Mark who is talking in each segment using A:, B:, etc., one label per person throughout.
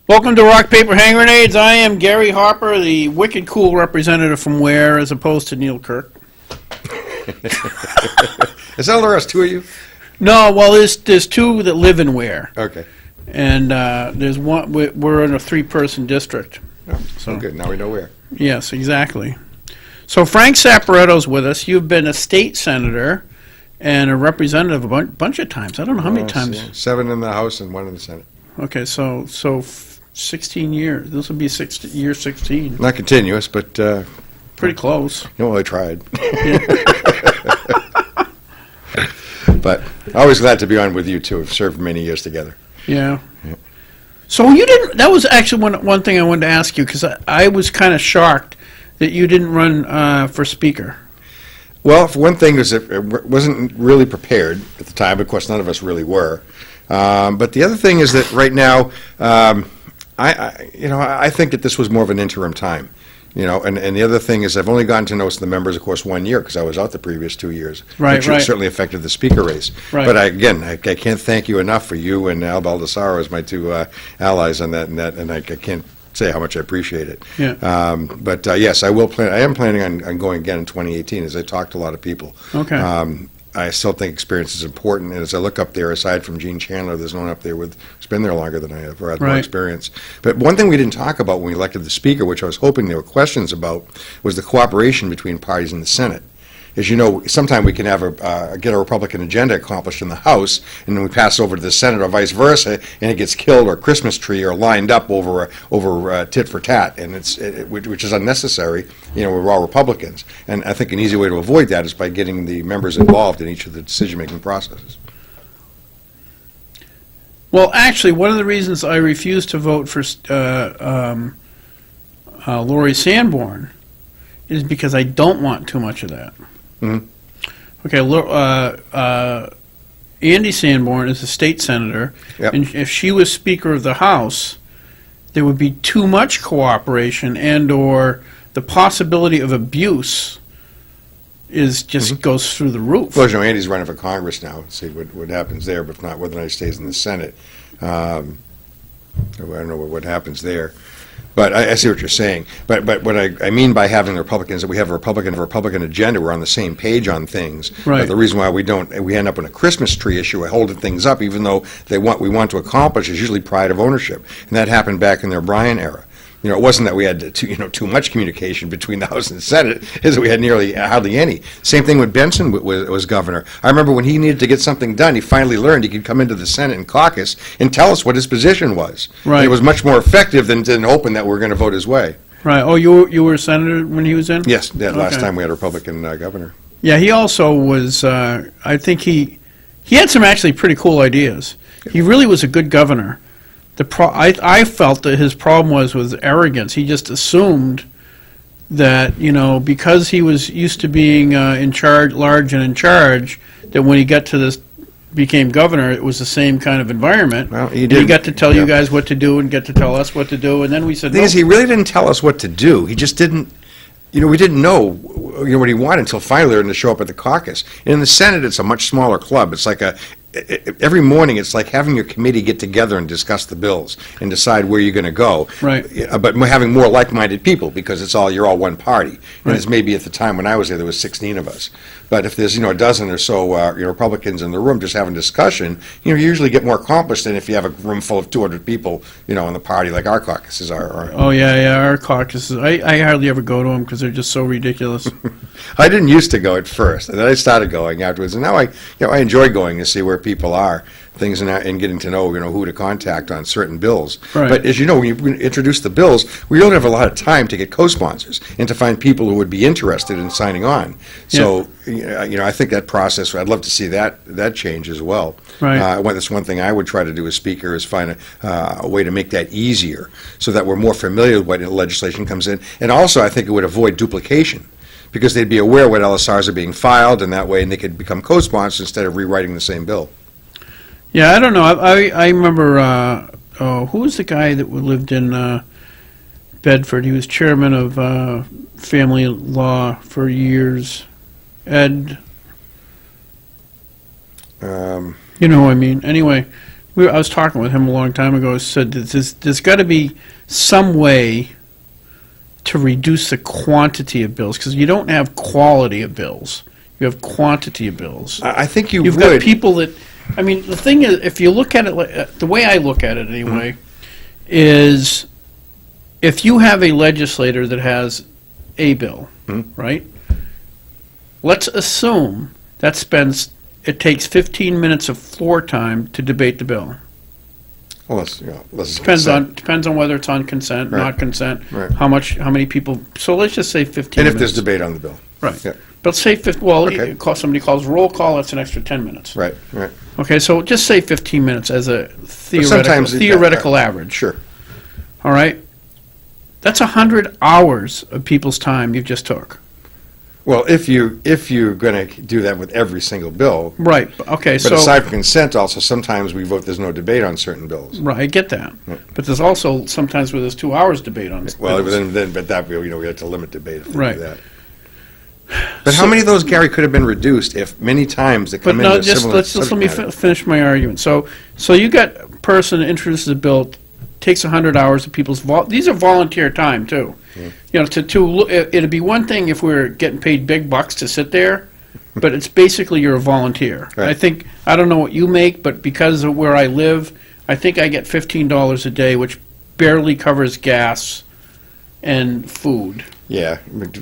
A: Welcome to Rock, Paper, Hand Grenades. I am Gary Harper, the wicked cool representative from Ware, as opposed to Neil Kirk.
B: Is that all there is, two of you?
A: No, well, there's two that live in Ware.
B: Okay.
A: And there's one, we're in a three-person district.
B: Oh, so good. Now we know where.
A: Yes, exactly. So Frank Sapareto's with us. You've been a state senator and a representative a bunch of times. I don't know how many times.
B: Yeah. 7 in the House and 1 in the Senate.
A: Okay, so 16 years. This will be year 16.
B: Not continuous, but
A: pretty close.
B: I tried. But always glad to be on with you two. We've served many years together.
A: Yeah. So you didn't. That was actually one thing I wanted to ask you, because I was kind of shocked that you didn't run for speaker.
B: Well, for one thing, is it wasn't really prepared at the time. Of course, none of us really were. But the other thing is that right now, I think that this was more of an interim time. And the other thing is I've only gotten to know the members, of course, 1 year, because I was out the previous 2 years,
A: right,
B: which
A: right.
B: certainly affected the speaker race.
A: Right.
B: But I can't thank you enough for you and Al Baldessaro as my two allies on that, and I can't say how much I appreciate it.
A: Yeah.
B: But yes, I am planning on going again in 2018, as I talked to a lot of people.
A: Okay.
B: I still think experience is important, and as I look up there, aside from Gene Chandler, there's no one up there who's been there longer than I have, or had more
A: Right.
B: experience. But one thing we didn't talk about when we elected the Speaker, which I was hoping there were questions about, was the cooperation between parties in the Senate. As you know, sometimes we can have get a Republican agenda accomplished in the House, and then we pass it over to the Senate, or vice versa, and it gets killed, or Christmas tree, or lined up over tit for tat, and which is unnecessary. We're all Republicans, and I think an easy way to avoid that is by getting the members involved in each of the decision-making processes.
A: Well, actually, one of the reasons I refused to vote for Lori Sanborn is because I don't want too much of that.
B: Mm-hmm.
A: Okay, Andy Sanborn is a state senator,
B: Yep.
A: and if she was Speaker of the House, there would be too much cooperation and/or the possibility of abuse goes through the roof.
B: Well, Andy's running for Congress now. Let's see what happens there, but if not, whether or not he stays in the Senate. I don't know what happens there. But I see what you're saying. But what I mean by having the Republicans, that we have a Republican agenda, we're on the same page on things.
A: Right.
B: But the reason why we end up in a Christmas tree issue, we're holding things up, even though we want to accomplish, is usually pride of ownership. And that happened back in the O'Brien era. It wasn't that we had too much communication between the House and the Senate, is that we had hardly any. Same thing when Benson was governor. I remember when he needed to get something done, he finally learned he could come into the Senate and caucus and tell us what his position was.
A: Right.
B: And it was much more effective than hoping that we were going to vote his way.
A: Right. Oh, you were a senator when he was in?
B: Yes, that last
A: Okay.
B: time we had a Republican governor.
A: Yeah, he also was. I think he had some actually pretty cool ideas. He really was a good governor. I felt that his problem was with arrogance. He just assumed that, because he was used to being in charge, large and in charge, that when he got to this, became governor, it was the same kind of environment.
B: Well,
A: he got to tell you guys what to do and get to tell us what to do, and then we said,
B: The thing is, he really didn't tell us what to do. He just didn't. We didn't know, what he wanted until finally to show up at the caucus. And in the Senate, it's a much smaller club. It's like every morning, it's like having your committee get together and discuss the bills and decide where you're going to go.
A: Right.
B: But having more like-minded people, because you're all one party. And
A: Right.
B: it's maybe at the time when I was there was 16 of us. But if there's a dozen or so Republicans in the room just having discussion, you usually get more accomplished than if you have a room full of 200 people, in the party like our caucuses are.
A: Oh yeah, our caucuses. I hardly ever go to them because they're just so ridiculous.
B: I didn't used to go at first, and then I started going afterwards, and now I enjoy going to see where people are, things, and getting to know who to contact on certain bills.
A: Right.
B: But as you know, when you introduce the bills, we don't have a lot of time to get co-sponsors and to find people who would be interested in signing on. So I think that process, I'd love to see that change as well.
A: Right.
B: That's one thing I would try to do as Speaker, is find a way to make that easier, so that we're more familiar with what legislation comes in, and also I think it would avoid duplication, because they'd be aware what LSRs are being filed, and that way they could become co-sponsors instead of rewriting the same bill.
A: Yeah, I don't know. I remember, who was the guy that lived in Bedford? He was chairman of family law for years. Ed, you know who I mean. Anyway, I was talking with him a long time ago, said that there's got to be some way to reduce the quantity of bills, because you don't have quality of bills. You have quantity of bills.
B: I think
A: You've got people that, I mean, the thing is, if you look at it, the way I look at it anyway, is if you have a legislator that has a bill, right? Let's assume that it takes 15 minutes of floor time to debate the bill.
B: Well, let's
A: Depends on whether it's on consent,
B: Right.
A: not consent,
B: Right.
A: how many people, so let's just say 15
B: And if
A: minutes.
B: there's debate on the bill.
A: Right.
B: Yeah.
A: But say,
B: Okay.
A: somebody calls roll call, that's an extra 10 minutes.
B: Right, right.
A: Okay, so just say 15 minutes as a
B: sometimes
A: theoretical average.
B: Sure.
A: All right? That's 100 hours of people's time you've just took.
B: Well, if you're going to do that with every single bill,
A: Right, okay,
B: but
A: so,
B: aside from consent, also sometimes we vote there's no debate on certain bills.
A: right, I get that. But there's also sometimes where there's 2 hours debate on
B: Well,
A: bills.
B: but that we have to limit debate if we
A: Right.
B: do that. But how many of those, Gary, could have been reduced if many times they
A: But
B: come
A: no,
B: into
A: just,
B: similar
A: let's just let me
B: subject matter?
A: finish my argument. So you got a person that introduces a bill, takes 100 hours of people's, these are volunteer time, too. You know, it'd be one thing if we were getting paid big bucks to sit there, but it's basically you're a volunteer.
B: Right.
A: I don't know what you make, but because of where I live, I think I get $15 a day, which barely covers gas and food,
B: Yeah.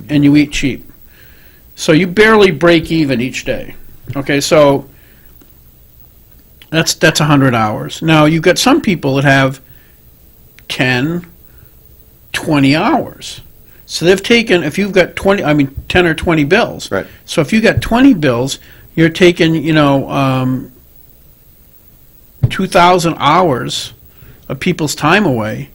A: and you eat cheap. So you barely break even each day. Okay, so that's 100 hours. Now, you've got some people that have 10, 20 hours. So they've taken, if you've got 10 or 20 bills.
B: Right.
A: So if you've got 20 bills, you're taking, 2,000 hours of people's time away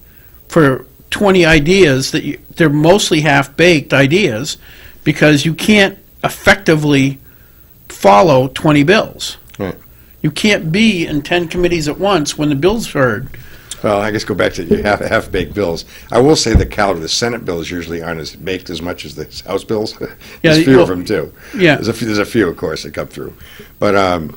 A: for 20 ideas they're mostly half-baked ideas, because you can't effectively follow 20 bills.
B: Right.
A: You can't be in 10 committees at once when the bill's heard.
B: Well, I guess go back to your half-baked bills. I will say the caliber, the Senate bills usually aren't as baked as much as the House bills. There's few of them, too.
A: Yeah.
B: There's a few, of course, that come through. But,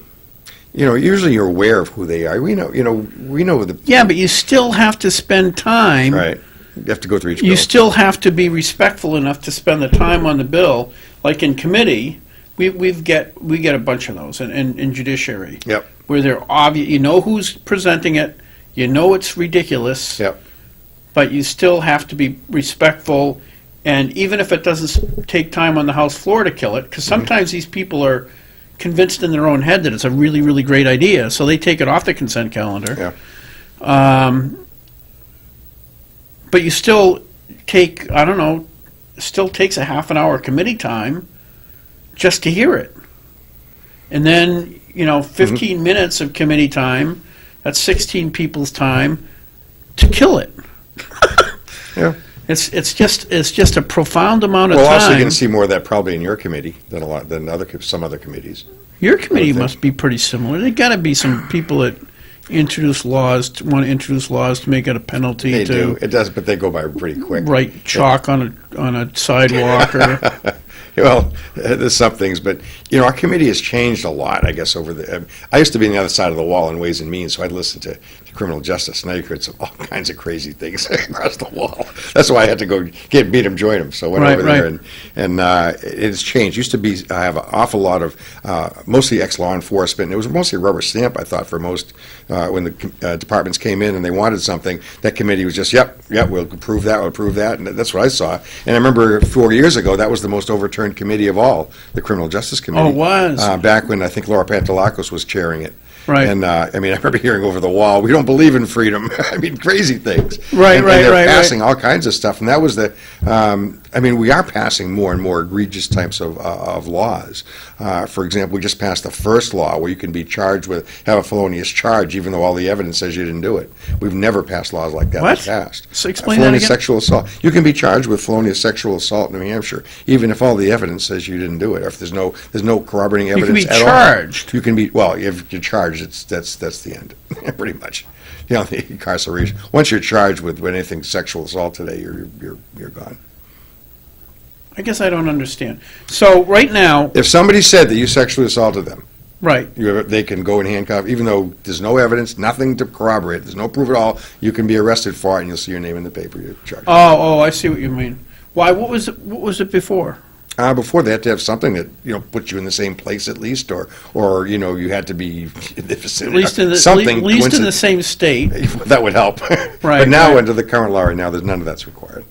B: usually you're aware of who they are. We know the...
A: Yeah, but you still have to spend time.
B: Right. You have to go through each bill.
A: You still have to be respectful enough to spend the time on the bill. Like in committee, we get a bunch of those in judiciary.
B: Yep.
A: Where they're obvious, you know who's presenting it, you know it's ridiculous.
B: Yep.
A: But you still have to be respectful, and even if it doesn't take time on the House floor to kill it, because sometimes these people are convinced in their own head that it's a really, really great idea, so they take it off the consent calendar.
B: Yeah.
A: But you still take, still takes a half an hour committee time just to hear it. And then, 15 minutes of committee time, that's 16 people's time to kill it.
B: Yeah.
A: It's just a profound amount of
B: Well,
A: time.
B: also, you're going to see more of that probably in your committee than some other committees.
A: Your committee
B: I would
A: must be pretty similar. There got to be some people that want to introduce laws to make it a penalty
B: They
A: to
B: do. It does, but they go by pretty quick.
A: write chalk on a sidewalk or.
B: Well, there's some things, but, our committee has changed a lot, I guess, I used to be on the other side of the wall in Ways and Means, so I'd listen to criminal justice. Now you heard all kinds of crazy things across the wall. That's why I had to go beat him, join him. So I went
A: Right,
B: over there,
A: right.
B: and it's changed. Used to be, I have an awful lot of, mostly ex-law enforcement. It was mostly a rubber stamp, I thought, for most, when the departments came in and they wanted something, that committee was just, yep, we'll approve that, and that's what I saw. And I remember 4 years ago, that was the most overturned committee of all, the Criminal Justice Committee.
A: Oh, it was?
B: Back when I think Laura Pantelakos was chairing it.
A: Right.
B: And, I remember hearing over the wall, we don't believe in freedom. Crazy things.
A: Right,
B: and,
A: right,
B: and they're
A: right,
B: passing all kinds of stuff. And that was we are passing more and more egregious types of laws. For example, we just passed the first law where you can be charged have a felonious charge even though all the evidence says you didn't do it. We've never passed laws like that
A: What?
B: in the past.
A: So explain that
B: felonious
A: again.
B: sexual assault. You can be charged with felonious sexual assault in New Hampshire, even if all the evidence says you didn't do it, or if there's no corroborating
A: You
B: evidence
A: can be
B: at all.
A: charged.
B: You can be, well, if you're charged, that's the end, pretty much. The incarceration. Once you're charged with anything sexual assault today, you're gone.
A: I guess I don't understand. So right now,
B: If somebody said that you sexually assaulted them,
A: Right.
B: They can go and handcuff, even though there's no evidence, nothing to corroborate, there's no proof at all, you can be arrested for it, and you'll see your name in the paper, you're charged.
A: I see what you mean. Why, what was it before?
B: Before, they had to have something that, puts you in the same place at least, or you had to be in the vicinity.
A: At least in the same state.
B: That would help. But now, under the current law right now, there's none of that's required.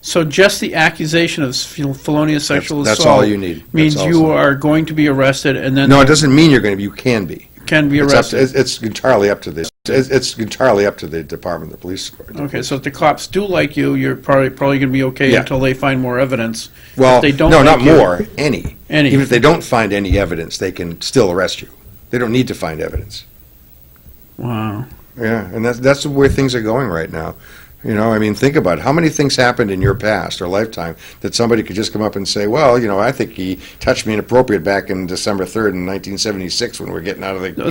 A: So just the accusation of felonious sexual assault.
B: That's all you need.
A: Means you are going to be arrested, and then...
B: No, it doesn't mean you're going to be, you can be.
A: Can be arrested.
B: It's entirely up to the Department of Police.
A: Okay, so if the cops do like you, you're probably going to be okay until they find more evidence.
B: Well,
A: if they don't
B: no,
A: like
B: not
A: you,
B: more, any. Even if they
A: Any.
B: don't find any evidence, they can still arrest you. They don't need to find evidence.
A: Wow.
B: Yeah, and that's where things are going right now. Think about it. How many things happened in your past or lifetime that somebody could just come up and say, well, I think he touched me inappropriate back in December 3rd in 1976 when we were getting out of the car.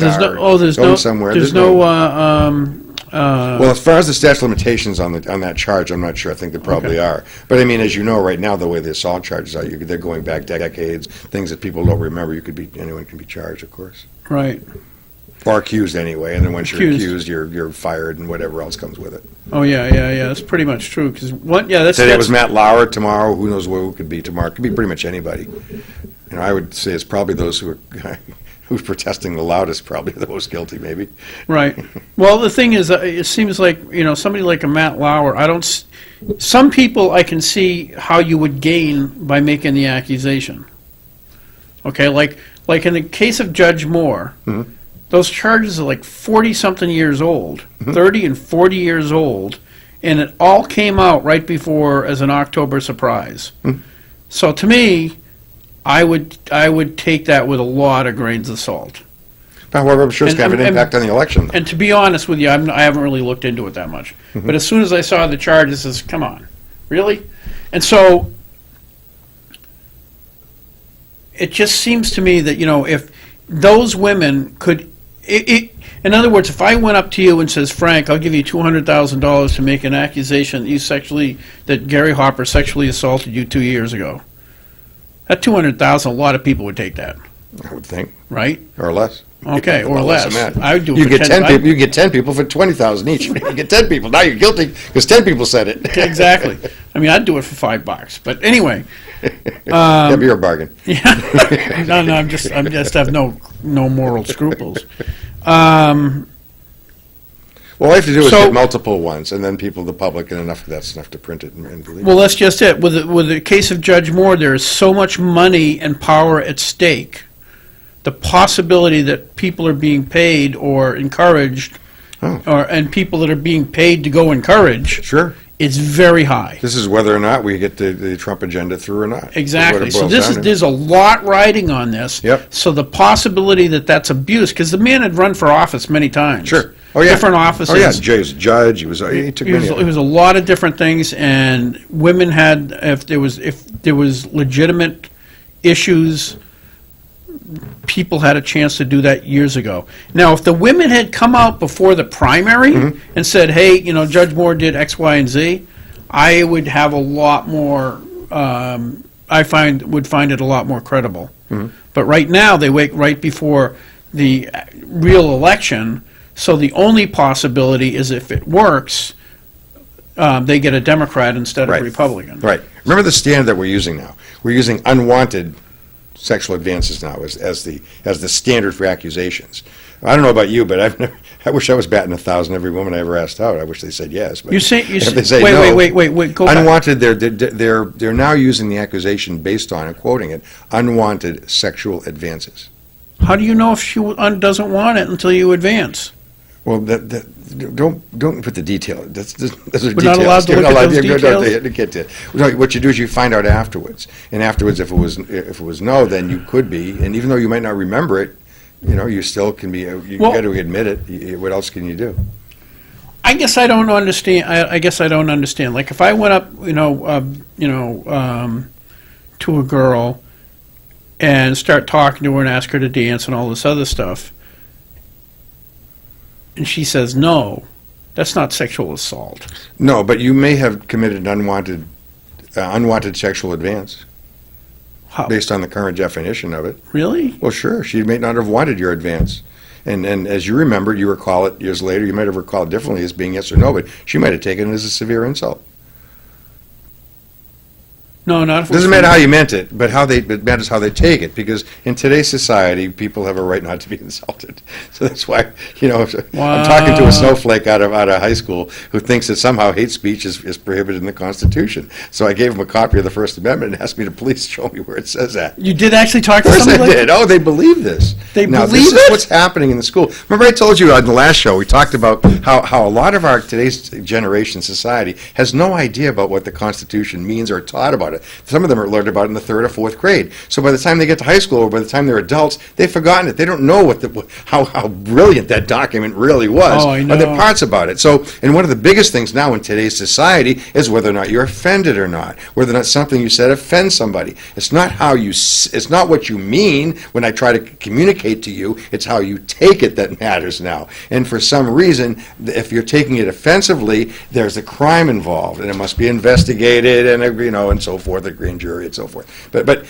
B: Well, as far as the statute of limitations on that charge, I'm not sure. I think there probably are. But, as you know, right now, the way the assault charges are, they're going back decades, things that people don't remember. Anyone can be charged, of course.
A: Right.
B: Or accused anyway, and then once you're accused, you're fired and whatever else comes with it.
A: Oh, yeah, that's pretty much true, because
B: Today it was Matt Lauer, tomorrow, who knows who it could be tomorrow. It could be pretty much anybody. I would say it's probably those who's protesting the loudest, probably the most guilty, maybe.
A: Right. Well, the thing is, it seems like, somebody like a Matt Lauer, some people I can see how you would gain by making the accusation. Okay, like in the case of Judge Moore, those charges are like 40-something years old, 30 and 40 years old, and it all came out right before as an October surprise. So to me, I would take that with a lot of grains of salt.
B: However, I'm sure it's going to have an impact on the election.
A: And to be honest with you, I haven't really looked into it that much. But as soon as I saw the charges, I said, come on, really? And so it just seems to me that, if those women could... in other words, if I went up to you and says, Frank, I'll give you $200,000 to make an accusation that Gary Hopper sexually assaulted you 2 years ago, that $200,000, a lot of people would take that.
B: I would think.
A: Right?
B: Or less.
A: Okay, or less. I would do
B: you
A: it
B: get 10 people. You get 10 people for $20,000 each. You get 10 people. Now you're guilty because 10 people said it.
A: Exactly. I'd do it for $5. But anyway.
B: That'd be your bargain.
A: Yeah. No, I'm just have no moral scruples.
B: Well, all you have to do is get multiple ones, and then the public, and that's enough to print it and believe it.
A: Well, that's just it. With the case of Judge Moore, there is so much money and power at stake. The possibility that people are being paid or encouraged, and people that are being paid to go encourage, is very high.
B: This is whether or not we get the Trump agenda through or not.
A: Exactly. So there's a lot riding on this.
B: Yep.
A: So the possibility that that's abuse, because the man had run for office many times.
B: Sure. Oh yeah.
A: Different offices.
B: Oh yeah. He was a judge. He took many.
A: It was a lot of different things, and women had if there was legitimate issues, people had a chance to do that years ago. Now, if the women had come out before the primary and said, "Hey, Judge Moore did X, Y, and Z," I would have a lot more. Would find it a lot more credible. But right now, they wait right before the real election. So the only possibility is if it works, they get a Democrat instead of a Republican.
B: Right. Remember the standard that we're using now. We're using unwanted sexual advances now as the standard for accusations. I don't know about you, but I wish I was batting 1,000 every woman I ever asked out. I wish they said yes. But
A: if they say
B: wait.
A: Go back.
B: Unwanted. They're now using the accusation based on, and quoting it, unwanted sexual advances.
A: How do you know if she doesn't want it until you advance?
B: Well, don't put the detail.
A: We're not allowed to look at those details?
B: What you do is you find out afterwards, and afterwards, if it was no, then you could be, and even though you might not remember it, you still can be. You got to admit it. What else can you do?
A: I guess I don't understand. I guess I don't understand. Like if I went up, to a girl and start talking to her and ask her to dance and all this other stuff, and she says no, that's not sexual assault.
B: No, but you may have committed an unwanted sexual advance.
A: How?
B: based on the current definition of it.
A: Really?
B: Well, sure, she may not have wanted your advance. And as you remember, you recall it years later, you might have recalled it differently as being yes or no, but she might have taken it as a severe insult.
A: No, not if
B: It doesn't matter how you meant it, but it matters how they take it, because in today's society, people have a right not to be insulted. So that's why, I'm talking to a snowflake out of high school who thinks that somehow hate speech is prohibited in the Constitution. So I gave him a copy of the First Amendment and asked me to please show me where it says that.
A: You did actually talk to
B: Of course I
A: somebody?
B: did. Oh, they believe this.
A: They
B: now,
A: believe
B: this is
A: it?
B: what's happening in the school. Remember I told you on the last show, we talked about how a lot of our today's generation society has no idea about what the Constitution means or taught about it. Some of them are learned about it in the third or fourth grade. So by the time they get to high school or by the time they're adults, they've forgotten it. They don't know how brilliant that document really was.
A: Oh, I know.
B: Or the parts about it. So, and one of the biggest things now in today's society is whether or not you're offended or not, whether or not something you said offends somebody. It's not it's not what you mean when I try to communicate to you, it's how you take it that matters now. And for some reason, if you're taking it offensively, there's a crime involved, and it must be investigated, and and so forth, a grand jury and so forth. But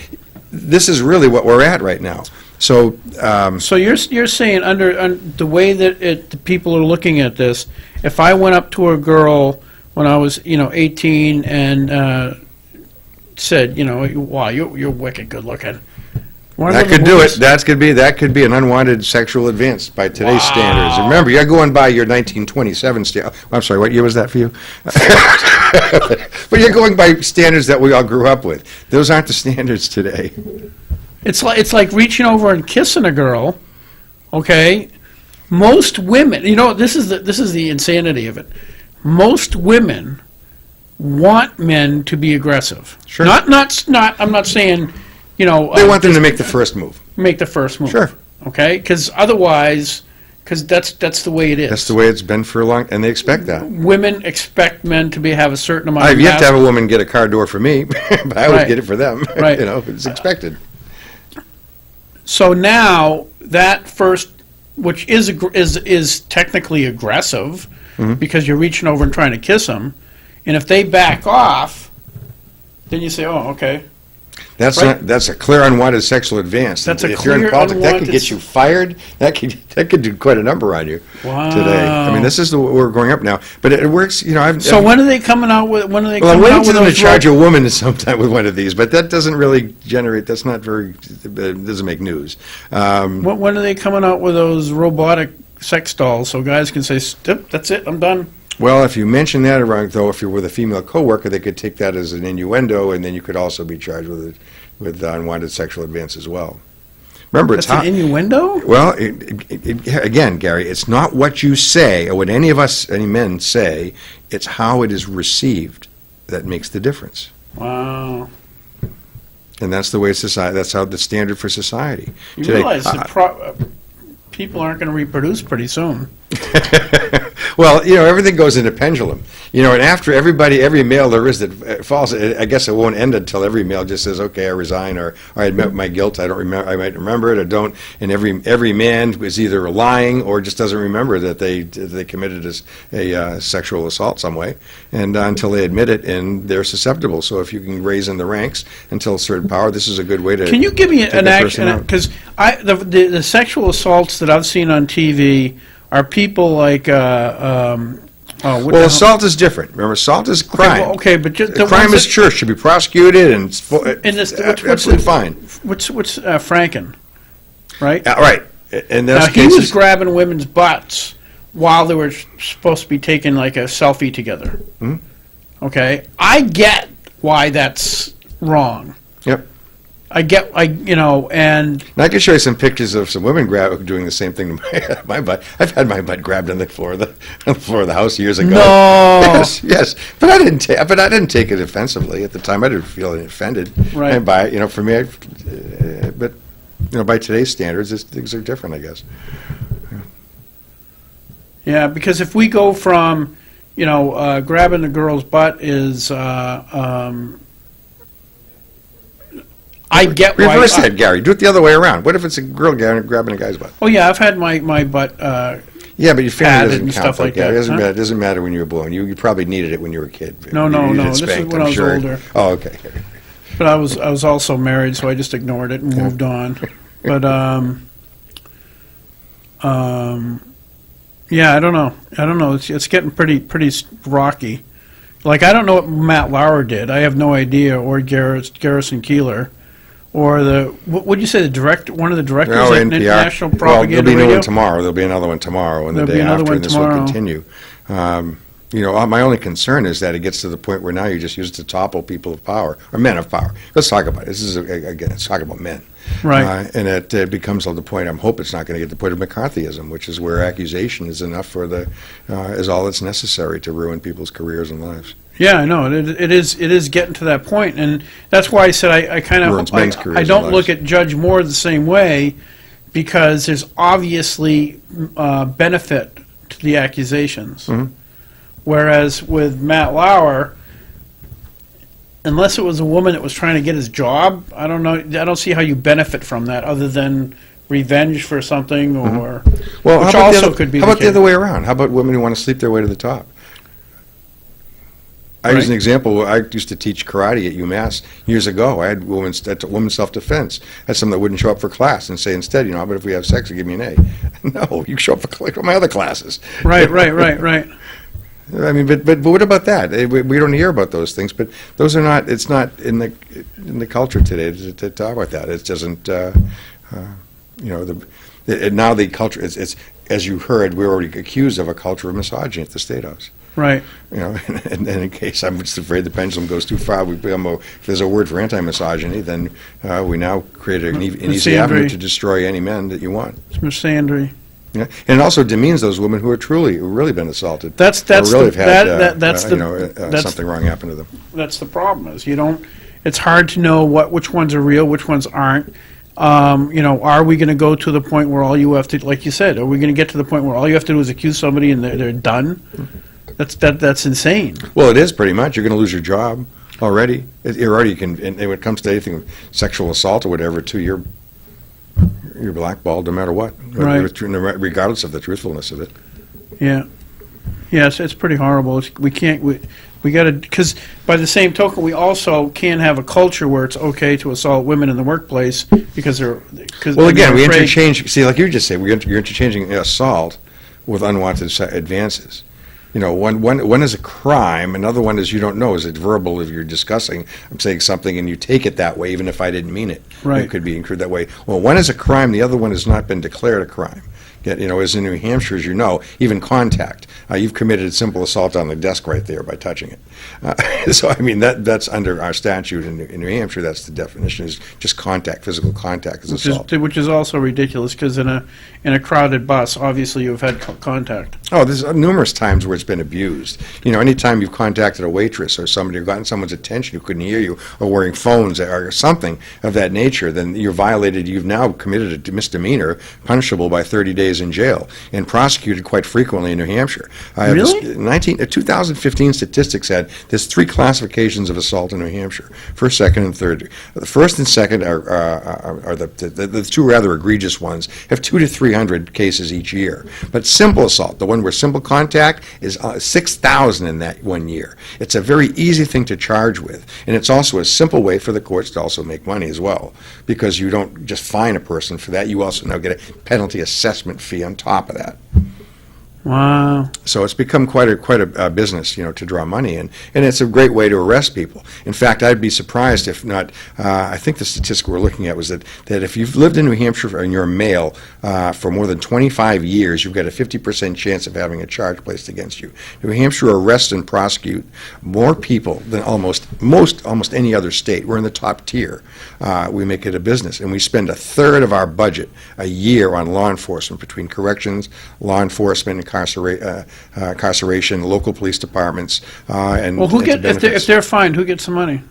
B: this is really what we're at right now. So,
A: So you're saying under the way that the people are looking at this, if I went up to a girl when I was 18 and said, wow, you're wicked good looking.
B: that could do it. That could be an unwanted sexual advance by today's standards. And remember, you're going by your 1927 standard. I'm sorry, what year was that for you? But you're going by standards that we all grew up with. Those aren't the standards today.
A: It's like reaching over and kissing a girl. Okay, most women, this is the insanity of it. Most women want men to be aggressive.
B: Sure.
A: Not. I'm not saying.
B: They want them to make the first move.
A: Make the first move.
B: Sure.
A: Okay, because otherwise, that's the way it is.
B: That's the way it's been for a long, and they expect that.
A: Women expect men to have a certain amount.
B: I've
A: of
B: yet to have a woman get a car door for me, but I would
A: Right.
B: get it for them.
A: Right.
B: It's expected.
A: So now that first, which is technically aggressive, because you're reaching over and trying to kiss them, and if they back off, then you say, oh, okay.
B: That's a clear unwanted sexual advance.
A: That's a
B: if you're in
A: clear
B: politics, that could
A: unwanted
B: get you fired. That could do quite a number on you today. I mean, this is we're growing up now, but it works.
A: So when are they coming out with? When are they?
B: Well, I'm
A: coming
B: waiting
A: out
B: for
A: with
B: them to
A: those
B: charge a woman sometime with one of these, but that doesn't really generate. That's not very. It doesn't make news.
A: When are they coming out with those robotic sex dolls so guys can say, "That's it, I'm done"?
B: Well, if you mention that around, though, if you're with a female coworker, they could take that as an innuendo, and then you could also be charged with unwanted sexual advance as well. Remember,
A: That's an innuendo?
B: Well, again, Gary, it's not what you say or what any men say, it's how it is received that makes the difference.
A: Wow.
B: And that's the way society, that's how the standard for society.
A: You
B: Today,
A: realize that people aren't going to reproduce pretty soon.
B: well, everything goes in a pendulum. And after every male there is that falls, I guess it won't end until every male just says, okay, I resign, or I admit my guilt, I don't remember, I might remember it or don't. And every man is either lying or just doesn't remember that they committed a sexual assault some way, and until they admit it, and they're susceptible. So if you can raise in the ranks until a certain power, this is a good way to.
A: Can you give me
B: take
A: an
B: that person
A: action?
B: out.
A: Because the sexual assaults that I've seen on TV are people like.
B: Assault is different. Remember, assault is crime.
A: Okay, but just the
B: crime
A: ones
B: is sure should be prosecuted and
A: this-
B: absolutely fine.
A: What's Franken, right?
B: Right. And
A: Now
B: those
A: he was
B: cases,
A: grabbing women's butts while they were supposed to be taking like a selfie together.
B: Mhm.
A: Okay, I get why that's wrong.
B: Yep.
A: I get, and
B: And I can show you some pictures of some women doing the same thing to my butt. I've had my butt grabbed on the floor of the house years ago.
A: no,
B: Yes. But I didn't take it offensively at the time. I didn't feel offended.
A: Right.
B: And by for me, but by today's standards, things are different, I guess.
A: yeah, because if we go from, grabbing the girl's butt is, I get why.
B: Reverse that, Gary. Do it the other way around. What if it's a girl grabbing a guy's butt?
A: Oh yeah, I've had my butt.
B: Yeah, but your
A: padded
B: family doesn't
A: and
B: count
A: stuff like
B: that.
A: that,
B: It doesn't
A: huh?
B: matter. It doesn't matter when you were born. You probably needed it when you were a kid.
A: No,
B: You
A: no,
B: needed
A: no. This is
B: spanked,
A: when
B: I'm
A: I was
B: sure.
A: older.
B: Oh, okay.
A: But I was also married, so I just ignored it and moved on. But yeah, I don't know. It's getting pretty rocky. Like, I don't know what Matt Lauer did. I have no idea, or Garrison Keillor, or what would you say, one of the directors
B: No,
A: at
B: NPR.
A: National
B: Well,
A: Propaganda
B: there'll be
A: Radio?
B: another one tomorrow. There'll be another one tomorrow, and the
A: There'll
B: day
A: be another
B: after,
A: one
B: and this will
A: tomorrow.
B: continue. My only concern is that it gets to the point where now you just use it to topple people of power, or men of power. Let's talk about it. This is, again, let's talk about men.
A: Right.
B: And it becomes to the point, I hope it's not going to get to the point of McCarthyism, which is where accusation is enough is all that's necessary to ruin people's careers and lives.
A: Yeah, I know. It is getting to that point, and that's why I said I kind
B: Ruins
A: of
B: men's careers
A: I
B: and
A: don't
B: lives.
A: look at Judge Moore the same way, because there's obviously benefit to the accusations.
B: Mhm.
A: Whereas with Matt Lauer, unless it was a woman that was trying to get his job, I don't know. I don't see how you benefit from that other than revenge for something, or
B: Well,
A: which
B: how about
A: also could be.
B: How about the
A: case.
B: other way around? How about women who want to sleep their way to the top? I use an
A: Right.
B: example. I used to teach karate at UMass years ago. I had women's self-defense. I had some that wouldn't show up for class and say instead, how about if we have sex and give me an A? No, you show up for my other classes.
A: Right.
B: I mean, but what about that? We don't hear about those things, but those are not. It's not in the culture today to talk about that. It doesn't. Now the culture. It's as you heard. We're already accused of a culture of misogyny at the State House.
A: Right.
B: And in case I'm just afraid the pendulum goes too far, if there's a word for anti-misogyny, then we now create an easy avenue to destroy any men that you want.
A: It's misandry.
B: Yeah. And it also demeans those women who really been assaulted.
A: That's
B: or really
A: the,
B: have
A: that,
B: had
A: that's the
B: something wrong happen to them.
A: That's the problem. Is you don't. It's hard to know which ones are real, which ones aren't. Are we going to go to the point where all you have to, like you said, are we going to get to the point where all you have to do is accuse somebody and they're done? That's insane.
B: Well, it is pretty much. You're going to lose your job already. You're already and when it comes to anything sexual assault or whatever, too, you're blackballed no matter what,
A: Right.
B: regardless of the truthfulness of it.
A: Yeah. Yes, it's pretty horrible. We can't. We got to, because by the same token, we also can't have a culture where it's okay to assault women in the workplace because they're.
B: Well, again, we interchange. See, like you just said, you're interchanging assault with unwanted advances. One is a crime, another one is you don't know. Is it verbal if you're discussing, I'm saying something and you take it that way even if I didn't mean it?
A: Right.
B: It could be incurred that way. Well, one is a crime, the other one has not been declared a crime. Yet, as in New Hampshire, as you know, even contact. You've committed simple assault on the desk right there by touching it. So, I mean, that's under our statute in New Hampshire, that's the definition, is just contact, physical contact is assault.
A: Which is also ridiculous, because in a crowded bus, obviously you've had contact.
B: Oh, there's numerous times where it's been abused. Anytime you've contacted a waitress or somebody or gotten someone's attention who couldn't hear you or wearing phones or something of that nature, then you've now committed a misdemeanor punishable by 30 days in jail and prosecuted quite frequently in New Hampshire.
A: Really?
B: 2015 statistics had there's 3 classifications of assault in New Hampshire: first, second, and third. The first and second are the 2 rather egregious ones. Have 200 to 300 cases each year. But simple assault, the one where simple contact, is 6,000 in that 1 year. It's a very easy thing to charge with, and it's also a simple way for the courts to also make money as well, because you don't just fine a person for that. You also now get a penalty assessment fee on top of that.
A: Wow.
B: So it's become quite a business, to draw money in, and it's a great way to arrest people. In fact, I'd be surprised if not. I think the statistic we're looking at was that if you've lived in New Hampshire and you're a male for more than 25 years, you've got a 50% chance of having a charge placed against you. New Hampshire arrests and prosecute more people than almost any other state. We're in the top tier. We make it a business, and we spend a third of our budget a year on law enforcement, between corrections, law enforcement, incarceration, local police departments, and
A: Well, if they're fined, who gets the money?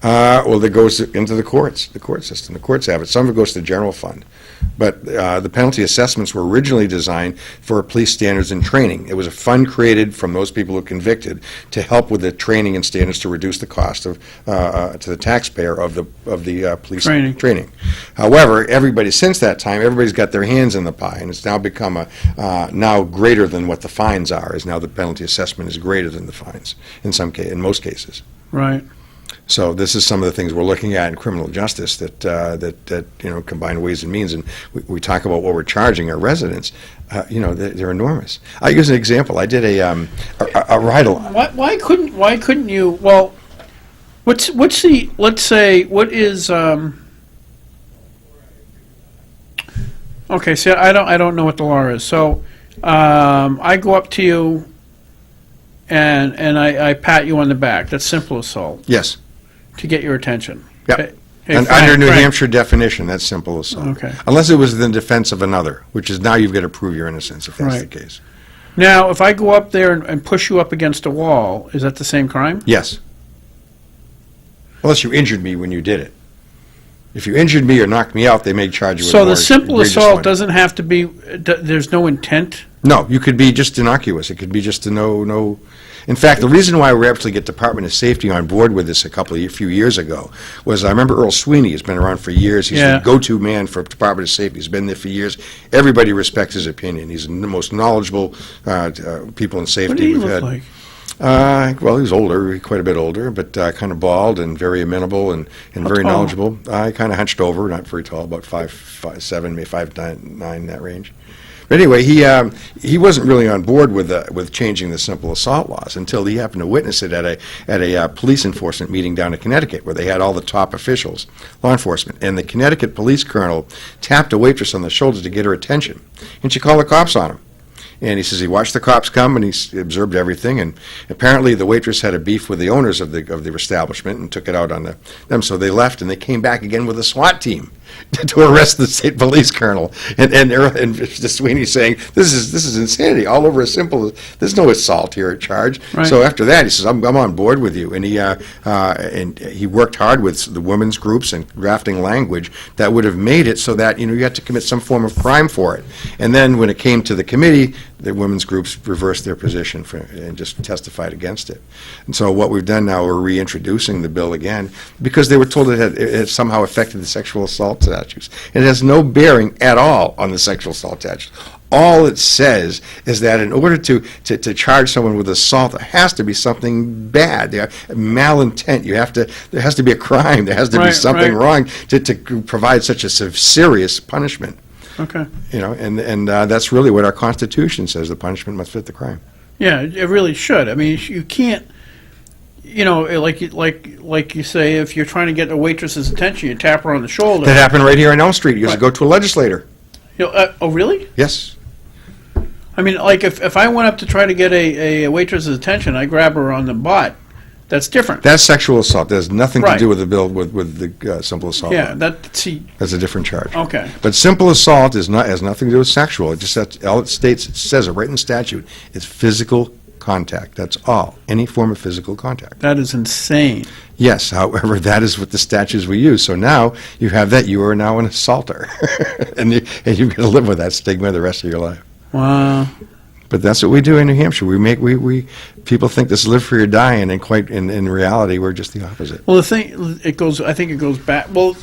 B: Well, that goes into the court system. The courts have it. Some of it goes to the general fund. But the penalty assessments were originally designed for police standards and training. It was a fund created from those people who convicted to help with the training and standards to reduce the cost to the taxpayer of the police training. However, since that time, everybody's got their hands in the pie, and it's now become now greater than what the fines are. Is now the penalty assessment is greater than the fines in most cases.
A: Right.
B: So this is some of the things we're looking at in criminal justice that combine ways and means, and we talk about what we're charging our residents. They're enormous. I'll use an example. I did a ride-along.
A: Why couldn't you, well, what's the, let's say, what is, okay, see, I don't know what the law is. So, I go up to you and I pat you on the back. That's simple assault
B: Yes.
A: to get your attention.
B: Yep.
A: Hey,
B: And
A: Frank,
B: under New
A: Frank.
B: Hampshire definition, that's simple assault.
A: Okay.
B: Unless it was in defense of another, which is now you've got to prove your innocence if that's the
A: Right.
B: case.
A: Now, if I go up there and push you up against a wall, is that the same crime?
B: Yes. Unless you injured me when you did it. If you injured me or knocked me out, they may charge you with
A: So
B: more
A: the simple
B: egregious
A: assault
B: one.
A: doesn't have to be, there's no intent?
B: No, you could be just innocuous. It could be just no. In fact, the reason why we actually get Department of Safety on board with this a few years ago was I remember Earl Sweeney has been around for years. He's
A: Yeah.
B: the go-to man for Department of Safety. He's been there for years. Everybody respects his opinion. He's the most knowledgeable people in safety
A: What did he
B: we've
A: look
B: had.
A: like?
B: Well, he was older, quite a bit older, but kind of bald and very amenable and very
A: tall?
B: knowledgeable. I kind of hunched over, not very tall, about 5'7", maybe 5'9", that range. But anyway, he wasn't really on board with changing the simple assault laws until he happened to witness it at a police enforcement meeting down in Connecticut, where they had all the top officials, law enforcement, and the Connecticut police colonel tapped a waitress on the shoulder to get her attention, and she called the cops on him. And he says he watched the cops come and he observed everything. And apparently the waitress had a beef with the owners of the establishment and took it out on them. So they left and they came back again with a SWAT team to arrest the state police colonel. And Sweeney saying this is insanity. All over a simple. There's no assault here at charge.
A: Right.
B: So after that he says I'm on board with you. And he worked hard with the women's groups and drafting language that would have made it so that you had to commit some form of crime for it. And then when it came to the committee, the women's groups reversed their position and just testified against it. And so what we've done now, we're reintroducing the bill again because they were told it had somehow affected the sexual assault statutes. It has no bearing at all on the sexual assault statutes. All it says is that in order to charge someone with assault, there has to be something bad, malintent. There has to be a crime. There has to be
A: Right,
B: something
A: right.
B: wrong to provide such a serious punishment.
A: Okay.
B: And that's really what our Constitution says. The punishment must fit the crime.
A: Yeah, it really should. I mean, you can't, like you say, if you're trying to get a waitress's attention, you tap her on the shoulder.
B: That happened right here on Elm Street. You used to
A: Right.
B: go to a legislator.
A: Oh, really?
B: Yes.
A: I mean, like if I went up to try to get a waitress's attention, I grab her on the butt. That's different.
B: That's sexual assault. That has nothing to
A: Right.
B: do with the bill with the simple assault.
A: Yeah,
B: law.
A: see.
B: That's a different charge.
A: Okay.
B: But simple assault has nothing to do with sexual. It just all it states, it says it right in the statute. It's physical contact. That's all. Any form of physical contact.
A: That is insane.
B: Yes, however, that is what the statutes we use. So now you have that. You are now an assaulter, and you've got to live with that stigma the rest of your life.
A: Wow.
B: But that's what we do in New Hampshire. We people think this is live free or die, and in reality, we're just the opposite.
A: Well, I think it goes back. Well,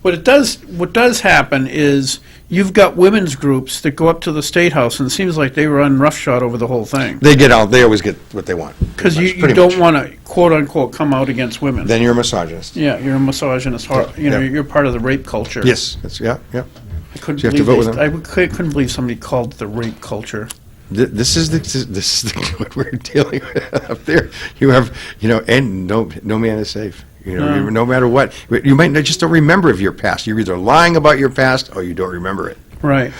A: what does happen is you've got women's groups that go up to the State House, and it seems like they run roughshod over the whole thing.
B: They always get what they want.
A: Because you
B: pretty
A: don't
B: much.
A: want to, quote unquote, come out against women.
B: Then you're a misogynist.
A: Yeah, you're a misogynist.
B: Yeah.
A: You're part of the rape culture.
B: Yes, yeah.
A: I couldn't
B: So you have to
A: believe
B: vote with
A: couldn't believe somebody called it the rape culture.
B: This is what we're dealing with up there. You have, and no man is safe.
A: No.
B: No matter what, you might just don't remember of your past. You're either lying about your past or you don't remember it.
A: Right.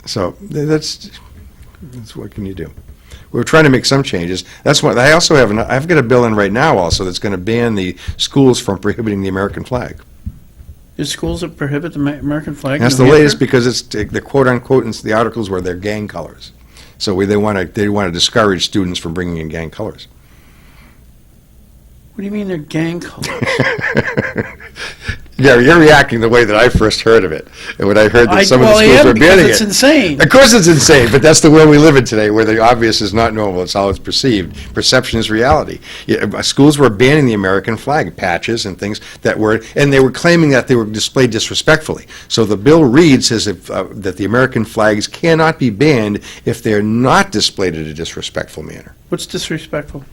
B: So that's what can you do? We're trying to make some changes. That's what I also have. I've got a bill in right now also that's going to ban the schools from prohibiting the American flag.
A: There's schools that prohibit the American flag.
B: That's
A: in
B: the
A: New
B: latest
A: Hampshire?
B: because it's the quote unquote in the articles where they're gang colors. So they want to discourage students from bringing in gang colors.
A: What do you mean they're gang colors?
B: Yeah, you're reacting the way that I first heard of it, and when I heard that some of the
A: well,
B: schools
A: yeah,
B: were
A: because
B: banning
A: it's
B: it.
A: insane.
B: Of course, it's insane, but that's the world we live in today, where the obvious is not normal. It's how it's perceived. Perception is reality. Yeah, schools were banning the American flag patches and things and they were claiming that they were displayed disrespectfully. So the bill reads as if that the American flags cannot be banned if they're not displayed in a disrespectful manner.
A: What's disrespectful?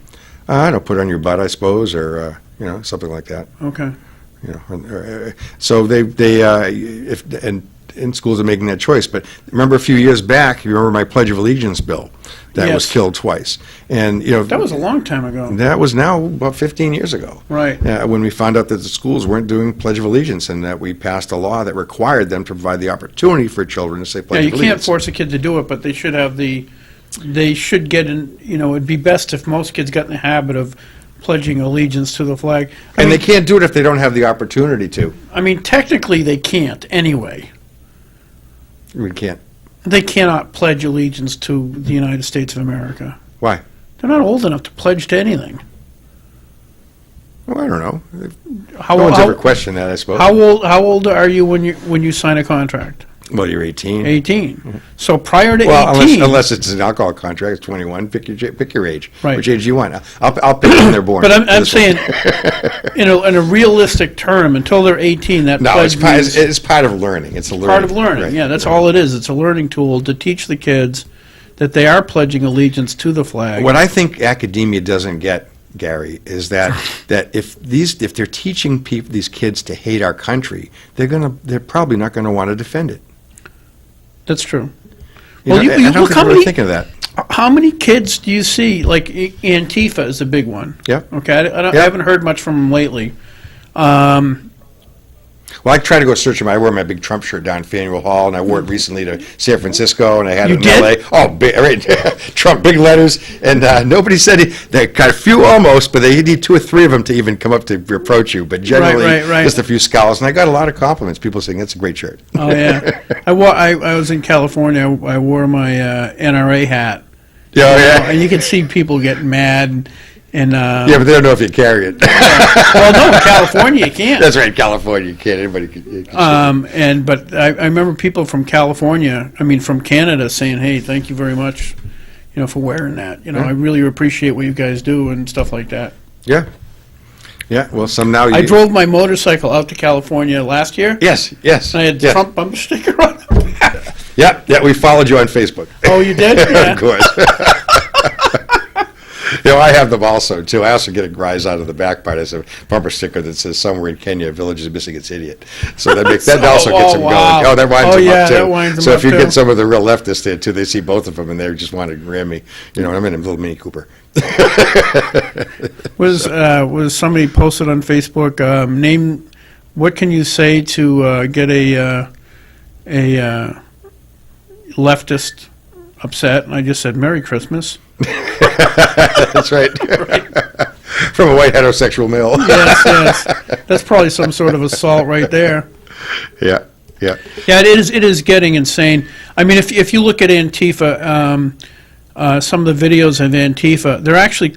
B: I don't put it on your butt, I suppose, or something like that.
A: Okay.
B: So if in schools are making that choice. But remember a few years back, you remember my Pledge of Allegiance bill that was
A: Yes.
B: killed twice, and
A: That was a long time ago.
B: that was now about 15 years ago.
A: Right.
B: When we found out that the schools weren't doing Pledge of Allegiance, and that we passed a law that required them to provide the opportunity for children to say
A: Yeah,
B: Pledge
A: you
B: of Allegiance.
A: can't force a kid to do it, but they should have they should get in, it'd be best if most kids got in the habit of pledging allegiance to the flag.
B: And they can't do it if they don't have the opportunity to.
A: I mean, technically they can't anyway.
B: We can't.
A: They cannot pledge allegiance to the United States of America.
B: Why?
A: They're not old enough to pledge to anything.
B: Well, I don't know.
A: How,
B: No one's
A: how,
B: ever questioned that, I suppose.
A: how old are you when you sign a contract?
B: Well, you're 18.
A: 18. So prior to
B: Well,
A: 18,
B: unless it's an alcohol contract, it's 21. Pick your age.
A: Right.
B: Which age you want? I'll pick when they're born.
A: but I'm
B: This one.
A: saying, in a realistic term, until they're 18, that
B: No,
A: pledge means
B: it's part of learning. It's a learning.
A: part of learning.
B: Right.
A: Yeah, that's all it is. It's a learning tool to teach the kids that they are pledging allegiance to the flag.
B: What I think academia doesn't get, Gary, is that if they're teaching these kids to hate our country, they're probably not going to want to defend it.
A: That's true.
B: You
A: Well,
B: know, I don't
A: look
B: think
A: how
B: we're
A: many
B: thinking of that.
A: how many kids do you see? Like Antifa is a big one.
B: Yeah.
A: Okay, I
B: Yeah.
A: haven't heard much from them lately.
B: Well, I try to go search them. I wear my big Trump shirt down in Faneuil Hall, and I wore it recently to San Francisco, and I had
A: You
B: it in
A: did?
B: L.A. Oh, right, Trump, big letters, and nobody said they got a few almost, but they need 2 or 3 of them to even come up to approach you. But generally,
A: right.
B: just a few scowls, and I got a lot of compliments. People saying that's a great shirt.
A: Oh yeah, I was in California. I wore my NRA hat.
B: Yeah,
A: And you can see people getting mad. And
B: yeah, but they don't know if you carry it.
A: well, no, in California you can't.
B: That's right, California, you can't. Anybody can.
A: But I remember people from California, from Canada, saying, "Hey, thank you very much, for wearing that. I really appreciate what you guys do and stuff like that."
B: Yeah. Well, some now.
A: I drove my motorcycle out to California last year.
B: Yes.
A: I had
B: yes.
A: Trump bumper sticker on the back.
B: Yeah, we followed you on Facebook.
A: Oh, you did? Yeah.
B: Of course. I have them also, too. I also get a rise out of the back part. It's a bumper sticker that says, "Somewhere in Kenya, a village is missing its idiot." So that also gets them
A: wow.
B: going. Oh, that winds them
A: yeah,
B: up, too.
A: that winds them
B: so
A: up,
B: if you
A: too.
B: get some of the real leftists there, too, they see both of them, and they just want to ram me. I'm in a little Mini Cooper.
A: Was somebody posted on Facebook, name, what can you say to get a leftist upset? And I just said, "Merry Christmas."
B: That's right. From a white heterosexual male.
A: Yes. That's probably some sort of assault right there.
B: Yeah.
A: Yeah, it is getting insane. If you look at Antifa, some of the videos of Antifa, they're actually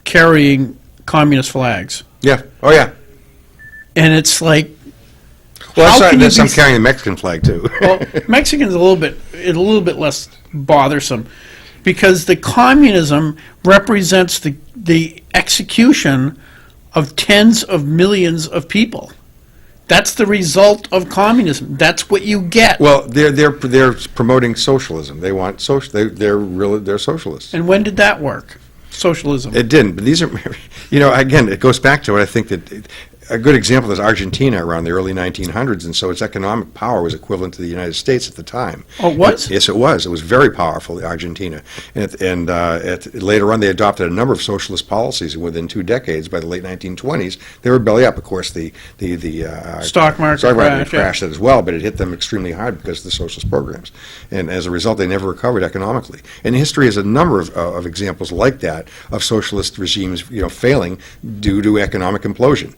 A: carrying communist flags.
B: Yeah. Oh, yeah.
A: And it's like,
B: Well,
A: how can you
B: I'm
A: be-
B: carrying the Mexican flag, too.
A: well, Mexicans a little bit less bothersome, because the communism represents the execution of tens of millions of people. That's the result of communism. That's what you get.
B: Well, they're promoting socialism. They want they're socialists.
A: And when did that work? Socialism.
B: It didn't, but these are, again, it goes back to what I think that a good example is Argentina around the early 1900s, and so its economic power was equivalent to the United States at the time.
A: Oh, it was?
B: Yes, it was. It was very powerful, Argentina. And later on, they adopted a number of socialist policies, and within 2 decades, by the late 1920s, they were belly up. Of course, the
A: Stock market crash, yeah.
B: crashed as well, but it hit them extremely hard because of the socialist programs. And as a result, they never recovered economically. And history has a number of examples like that of socialist regimes, failing due to economic implosion.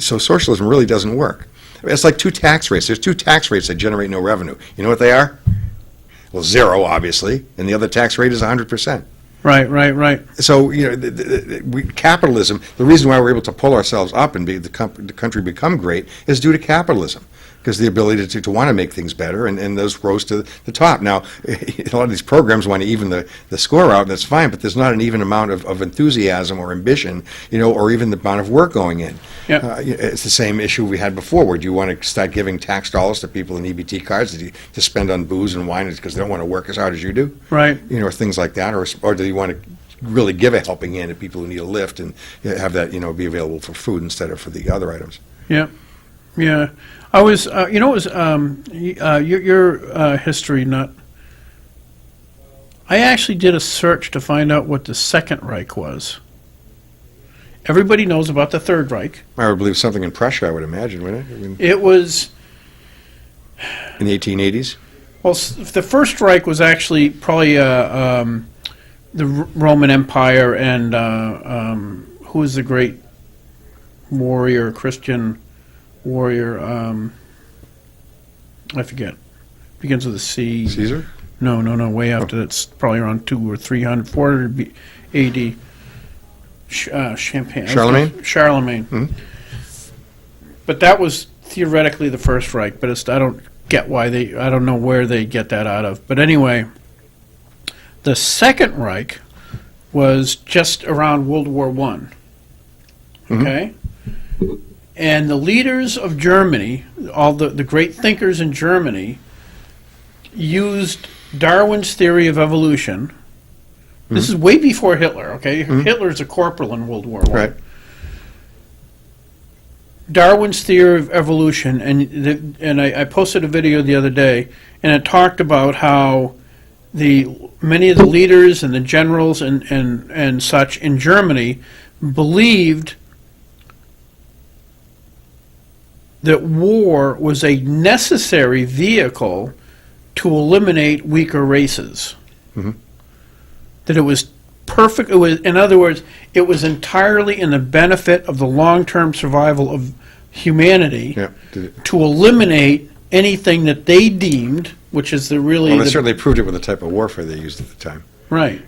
B: So socialism really doesn't work. It's like 2 tax rates. There's 2 tax rates that generate no revenue. You know what they are? Well, 0, obviously, and the other tax rate is 100%.
A: Right.
B: So, capitalism, the reason why we're able to pull ourselves up and the country become great is due to capitalism, because the ability to want to make things better, and those rose to the top. Now, a lot of these programs want to even the score out, and that's fine, but there's not an even amount of enthusiasm or ambition, or even the amount of work going in.
A: Yeah.
B: It's the same issue we had before, where do you want to start giving tax dollars to people in EBT cards to spend on booze and wine because they don't want to work as hard as you do?
A: Right.
B: Or things like that, or do you want to really give a helping hand to people who need a lift and have that, be available for food instead of for the other items.
A: Yeah, yeah. I was, it was your history nut. I actually did a search to find out what the Second Reich was. Everybody knows about the Third Reich.
B: I would believe something in Prussia, I would imagine, wouldn't it? I mean,
A: It was,
B: in the 1880s?
A: well, the First Reich was actually probably the Roman Empire and who was the great warrior, Christian warrior? I forget. Begins with a C.
B: Caesar?
A: No, way after that. It's probably around 200 or 300, 400 AD. Champagne. Charlemagne.
B: Mhm.
A: But that was theoretically the First Reich, but I don't get why I don't know where they get that out of. But anyway, the Second Reich was just around World War I. Okay? And the leaders of Germany, all the great thinkers in Germany, used Darwin's theory of evolution. This is way before Hitler, okay? Hitler's a corporal in World War I.
B: Right.
A: Darwin's theory of evolution, and I posted a video the other day, and it talked about how many of the leaders and the generals and such in Germany believed that war was a necessary vehicle to eliminate weaker races. That it was perfect. It was, in other words, it was entirely in the benefit of the long-term survival of humanity
B: Yeah.
A: to eliminate anything that they deemed, which is the really
B: Well, they
A: the-
B: certainly proved it with the type of warfare they used at the time.
A: right.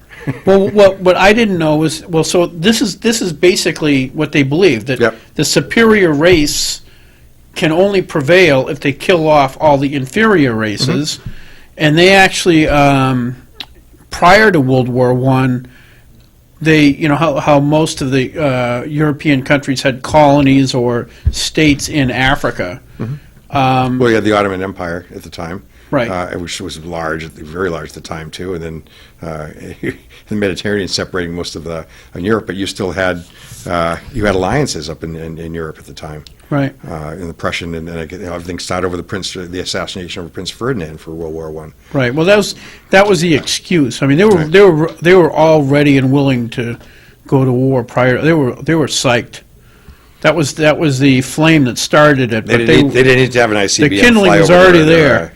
A: Well, what I didn't know was so this is basically what they believe, that
B: Yep.
A: the superior race can only prevail if they kill off all the inferior races, and they actually. Prior to World War I, how most of the European countries had colonies or states in Africa.
B: Well, you had the Ottoman Empire at the time.
A: Right.
B: Which was large, very large at the time, too. And then the Mediterranean separating most of Europe, but you still had alliances up in Europe at the time.
A: Right.
B: In the Prussian, and then everything started over the assassination of Prince Ferdinand for World War I.
A: Right. Well, that was the excuse. I mean, they were all ready and willing to go to war prior. They were psyched. That was the flame that started it.
B: They didn't need to have an ICBM.
A: The kindling
B: fly
A: was
B: over
A: already there.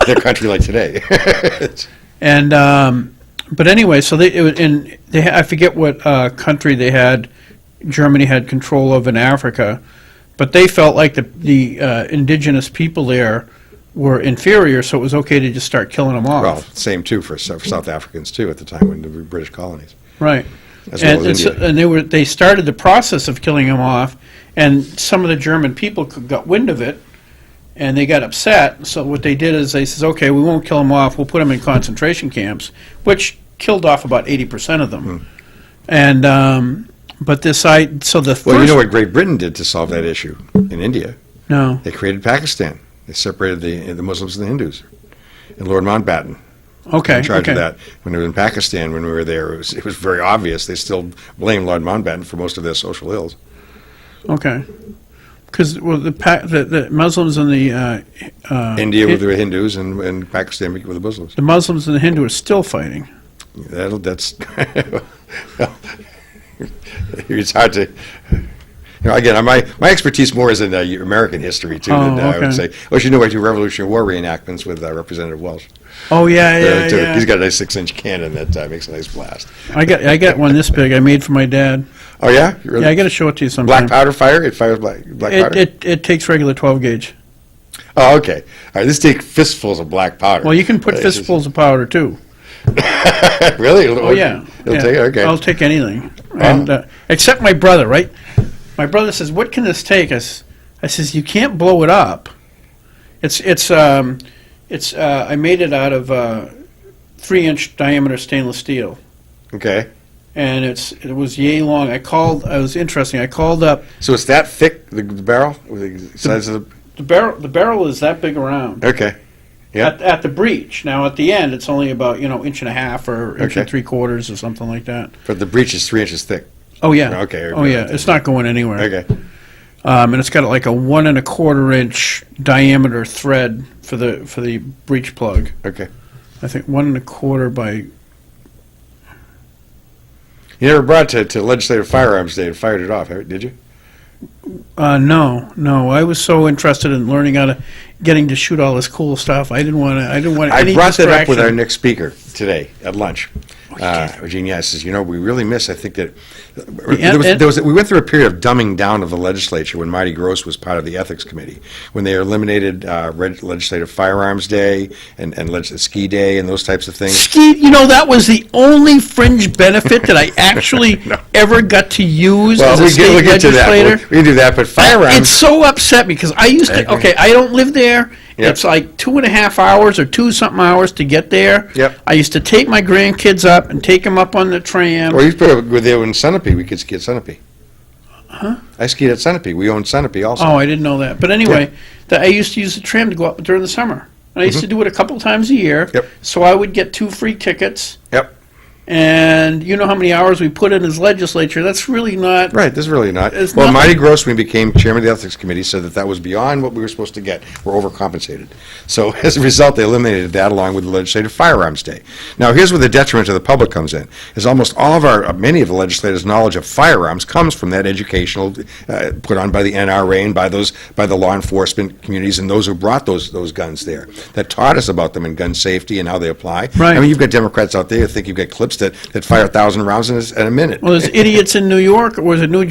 B: Their country like today.
A: And but anyway, so I forget what country they had. Germany had control of in Africa, but they felt like the indigenous people there were inferior, so it was okay to just start killing them off.
B: Well, same too for South Africans too at the time when the British colonies.
A: Right.
B: As well as India.
A: And they started the process of killing them off, and some of the German people got wind of it, and they got upset. So what they did is they says, okay, we won't kill them off. We'll put them in concentration camps, which killed off about 80% of them. And but so the first.
B: Well, you know what Great Britain did to solve that issue in India?
A: No.
B: They created Pakistan. They separated the Muslims and the Hindus. And Lord Mountbatten
A: Okay.
B: in charge
A: okay.
B: of that. When we were in Pakistan, when we were there, it was very obvious. They still blame Lord Mountbatten for most of their social ills.
A: Okay. Because the Muslims and the
B: India with the Hindus and Pakistan with the Muslims.
A: the Muslims and the Hindu are still fighting.
B: That's it's hard to. Again, my expertise more is in American history too.
A: Oh,
B: than I would
A: okay.
B: say. Oh, you know, I do Revolutionary War reenactments with Representative Welsh.
A: Oh yeah.
B: He's got a nice 6-inch cannon that makes a nice blast.
A: I got one this big. I made for my dad.
B: Oh yeah, really?
A: Yeah, I got to show it to you sometime.
B: Black powder fire. It fires black powder.
A: It takes regular 12 gauge.
B: Oh, okay. All right. Let's take fistfuls of black powder.
A: Well, you can put fistfuls of powder too.
B: Really?
A: Oh yeah.
B: You'll
A: yeah.
B: take it? Okay.
A: I'll take anything, and except my brother. Right. My brother says, "What can this take?" I says, "You can't blow it up. I made it out of 3-inch diameter stainless steel,
B: Okay.
A: and it was yay long. It was interesting. I called up
B: So it's that thick, the barrel, with the size of
A: the barrel. The barrel is that big around,
B: Okay. Yeah.
A: at the breach. Now, at the end, it's only about, inch and a half or inch and
B: Okay.
A: 3/4 or something like that.
B: But the breech is 3 inches thick.
A: Oh, yeah.
B: Okay.
A: Oh, yeah. It's not going anywhere.
B: Okay.
A: And it's got like a 1 1/4 inch diameter thread for the breech plug.
B: Okay.
A: I think 1 1/4 by.
B: You never brought it to Legislative Firearms Day and fired it off, did you?
A: No. I was so interested in learning getting to shoot all this cool stuff. I didn't want
B: I
A: any
B: brought that up with our
A: distraction.
B: next speaker today at lunch.
A: Oh, you did?
B: Eugene, says, we really miss, I think that,
A: and-
B: we went through a period of dumbing down of the legislature when Marty Gross was part of the Ethics Committee, when they eliminated Legislative Firearms Day and Ski Day and those types of things.
A: Ski, that was the only fringe benefit that I actually ever got to use as a state
B: we'll get to that.
A: legislator.
B: We can do that, but firearms.
A: It's so upset because I used to.
B: agree.
A: Okay, I don't live there.
B: Yep.
A: It's like 2.5 hours or 2-something hours to get there.
B: Yep.
A: I used to take my grandkids up and take them up on the tram.
B: Well, you were there in Sunapee. We could ski at Sunapee. Huh? I skied at Sunapee. We owned Sunapee also.
A: Oh, I didn't know that. But anyway, I used to use the tram to go up during the summer. And I used to do it a couple times a year.
B: Yep.
A: So I would get 2 free tickets.
B: Yep.
A: And you know how many hours we put in as legislature. That's really not.
B: Right, this is really not.
A: It's
B: Well,
A: nothing.
B: Marty Gross, when he became chairman of the Ethics Committee, said that was beyond what we were supposed to get. We're overcompensated. So as a result, they eliminated that along with the Legislative Firearms Day. Now, here's where the detriment to the public comes in, is almost many of the legislators' knowledge of firearms comes from that educational, put on by the NRA and by the law enforcement communities and those who brought those guns there, that taught us about them and gun safety and how they apply.
A: Right.
B: I mean, you've got Democrats out there who think you've got clips that fire 1,000 rounds in a minute.
A: Well, there's idiots in New York, or was it New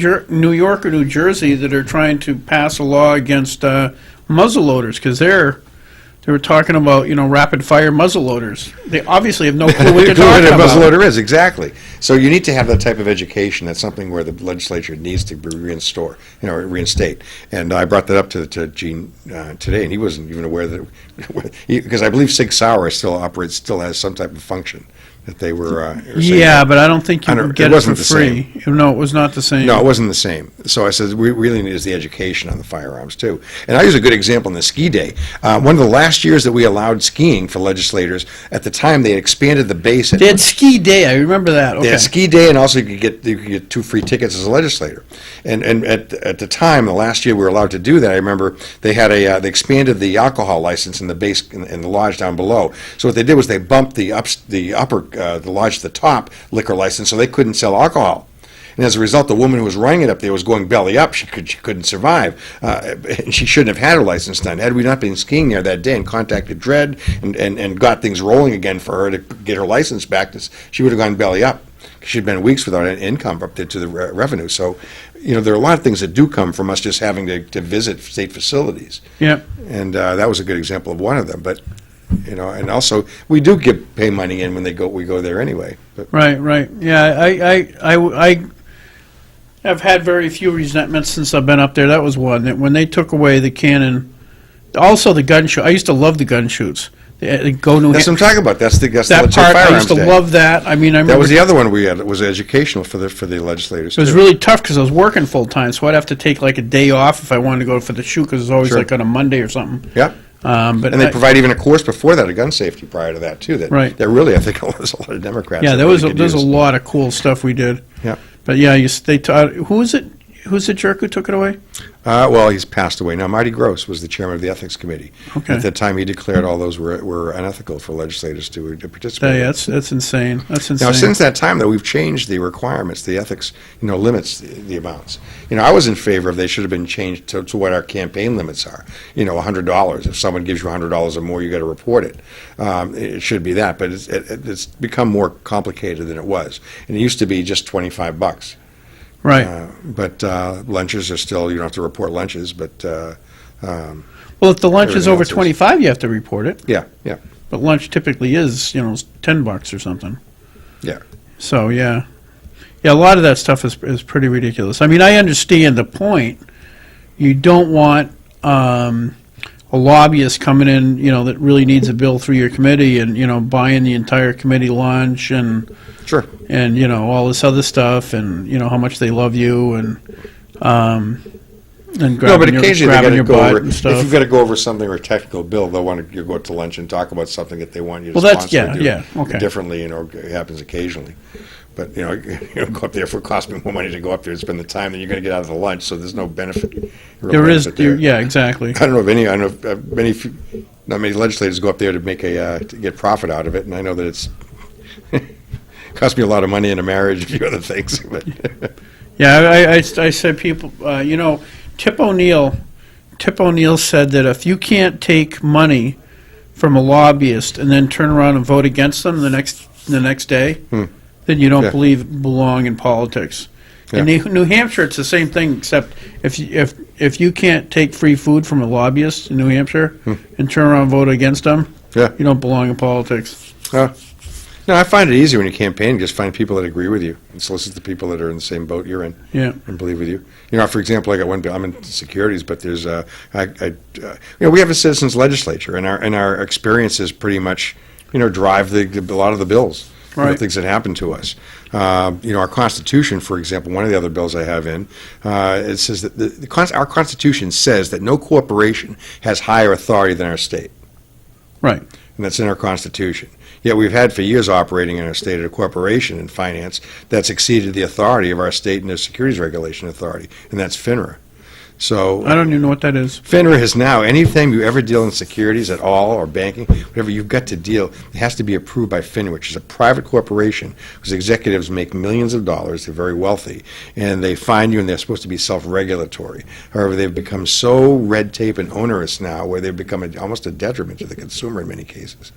A: York or New Jersey, that are trying to pass a law against muzzleloaders because they were talking about rapid fire muzzleloaders. They obviously have no clue what they're
B: Who
A: talking
B: a
A: about.
B: muzzleloader is, exactly. So you need to have that type of education. That's something where the legislature needs to reinstate. And I brought that up to Gene today, and he wasn't even aware that, because I believe Sig Sauer still has some type of function that they were. saying
A: Yeah,
B: that-
A: but I don't think you
B: I don't-
A: can
B: it
A: get it for
B: wasn't the
A: free. No, it was not the same.
B: No, it wasn't the same. So I said, we really need is the education on the firearms, too. And I use a good example in the ski day. One of the last years that we allowed skiing for legislators, at the time, they had expanded the base.
A: They had ski day. I remember that. Okay.
B: They had ski day, and also you could get 2 free tickets as a legislator. And at the time, the last year we were allowed to do that, I remember they had they expanded the alcohol license in the base in the lodge down below. So what they did was they bumped the lodge to the top liquor license, so they couldn't sell alcohol. And as a result, the woman who was running it up there was going belly up. She couldn't survive. And she shouldn't have had her license done. Had we not been skiing there that day and contacted Dredd and got things rolling again for her to get her license back, she would have gone belly up. She'd been weeks without an income up there to the revenue. So, there are a lot of things that do come from us just having to visit state facilities.
A: Yeah.
B: And that was a good example of one of them. But, and also, we do pay money in when we go there anyway. But,
A: Right. Yeah, I have had very few resentments since I've been up there. That was one. That when they took away the cannon, also the gun shoot. I used to love the gun shoots. They go New
B: that's what I'm talking about. That's the
A: that
B: Legislative
A: part. I
B: Firearms
A: used to
B: Day.
A: love that. I mean, I remember
B: That was the other one we had. It was educational for the legislators.
A: it was
B: too.
A: really tough because I was working full time, so I'd have to take like a day off if I wanted to go for the shoot because it was always
B: Sure.
A: like on a Monday or something.
B: Yeah.
A: But
B: And they provide even a course before that, a gun safety prior to that, too.
A: Right.
B: That really, I think, there's a lot of Democrats.
A: yeah,
B: that
A: there
B: really
A: was
B: could
A: there's a
B: use.
A: lot of cool stuff we did.
B: Yeah.
A: But yeah, they taught. Who is it? Who's the jerk who took it away?
B: Well, he's passed away now. Marty Gross was the chairman of the Ethics Committee.
A: Okay.
B: At that time, he declared all those were unethical for legislators to participate.
A: Yeah,
B: in.
A: that's insane. That's insane.
B: Now, since that time, though, we've changed the requirements. The ethics, limits the amounts. I was in favor of they should have been changed to what our campaign limits are. $100. If someone gives you $100 or more, you got to report it. It should be that, but it's become more complicated than it was. And it used to be just $25.
A: Right.
B: But lunches are still, you don't have to report lunches, but
A: Well, if the lunch is
B: everything
A: over
B: else is-
A: 25, you have to report it.
B: yeah.
A: But lunch typically is, $10 or something.
B: Yeah.
A: So yeah, a lot of that stuff is pretty ridiculous. I mean, I understand the point. You don't want a lobbyist coming in, that really needs a bill through your committee and buying the entire committee lunch and
B: Sure.
A: all this other stuff and how much they love you and And
B: No, but
A: grabbing your,
B: occasionally they
A: grabbing
B: got to
A: your
B: go
A: butt
B: over,
A: and
B: if
A: stuff.
B: you've got to go over something or a technical bill, they'll want to, you go out to lunch and talk about something that they want you to
A: Well, that's-
B: sponsor or
A: yeah,
B: do
A: okay.
B: differently, it happens occasionally. But, you go up there, if it costs me more money to go up there and spend the time, then you're going to get out of the lunch, so there's no benefit. real
A: There is,
B: benefit there.
A: yeah, exactly.
B: I don't know of any, I know of not many legislators go up there to make to get profit out of it, and I know that it's cost me a lot of money in a marriage, a few other things, but.
A: Yeah, I said people, Tip O'Neill said that if you can't take money from a lobbyist and then turn around and vote against them the next day, then you don't
B: Yeah.
A: belong in politics. In
B: Yeah.
A: New Hampshire, it's the same thing, except if you can't take free food from a lobbyist in New Hampshire and turn around and vote against them,
B: Yeah.
A: you don't belong in politics.
B: No, I find it easy when you campaign, just find people that agree with you and solicit the people that are in the same boat you're in
A: Yeah.
B: and believe with you. For example, I got one bill, I'm in securities, but there's, we have a citizens legislature, and our experiences pretty much, drive a lot of the bills.
A: Right.
B: Things that happen to us. Our Constitution, for example, one of the other bills I have in, it says that our Constitution says that no corporation has higher authority than our state.
A: Right.
B: And that's in our Constitution. Yet we've had for years operating in our state a corporation in finance that's exceeded the authority of our state and the Securities Regulation Authority, and that's FINRA. So
A: I don't even know what that is.
B: FINRA has now, anytime you ever deal in securities at all, or banking, whatever you've got to deal, it has to be approved by FINRA, which is a private corporation whose executives make millions of dollars, they're very wealthy, and they find you and they're supposed to be self-regulatory. However, they've become so red tape and onerous now, where they've become almost a detriment to the consumer in many cases,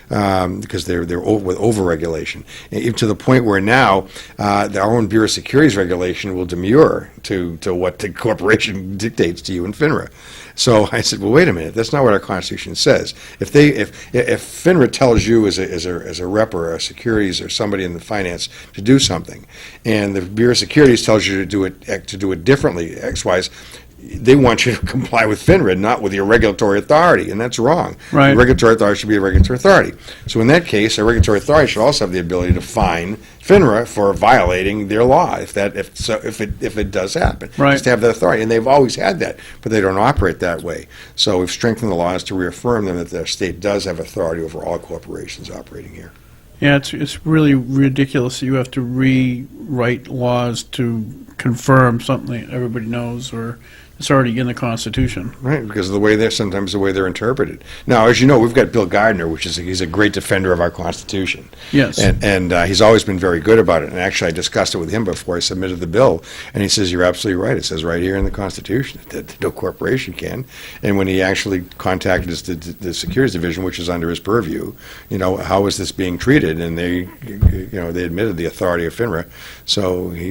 B: because they're with over-regulation. And to the point where now, our own Bureau of Securities Regulation will demur to what the corporation dictates to you in FINRA. So I said, well, wait a minute, that's not what our Constitution says. If FINRA tells you as a rep or a securities or somebody in the finance to do something, and the Bureau of Securities tells you to do it differently, X-wise, they want you to comply with FINRA, not with your regulatory authority, and that's wrong.
A: Right.
B: The regulatory authority should be a regulatory authority. So in that case, a regulatory authority should also have the ability to fine FINRA for violating their law, if it does happen.
A: Right.
B: Just to have that authority, and they've always had that, but they don't operate that way. So we've strengthened the laws to reaffirm them that their state does have authority over all corporations operating here.
A: Yeah, it's really ridiculous that you have to rewrite laws to confirm something that everybody knows or it's already in the Constitution.
B: Right, because of the way sometimes the way they're interpreted. Now, as you know, we've got Bill Gardner, he's a great defender of our Constitution.
A: Yes.
B: And he's always been very good about it. And actually, I discussed it with him before I submitted the bill, and he says, you're absolutely right. It says right here in the Constitution that no corporation can. And when he actually contacted the Securities Division, which is under his purview, how is this being treated? And they admitted the authority of FINRA. So he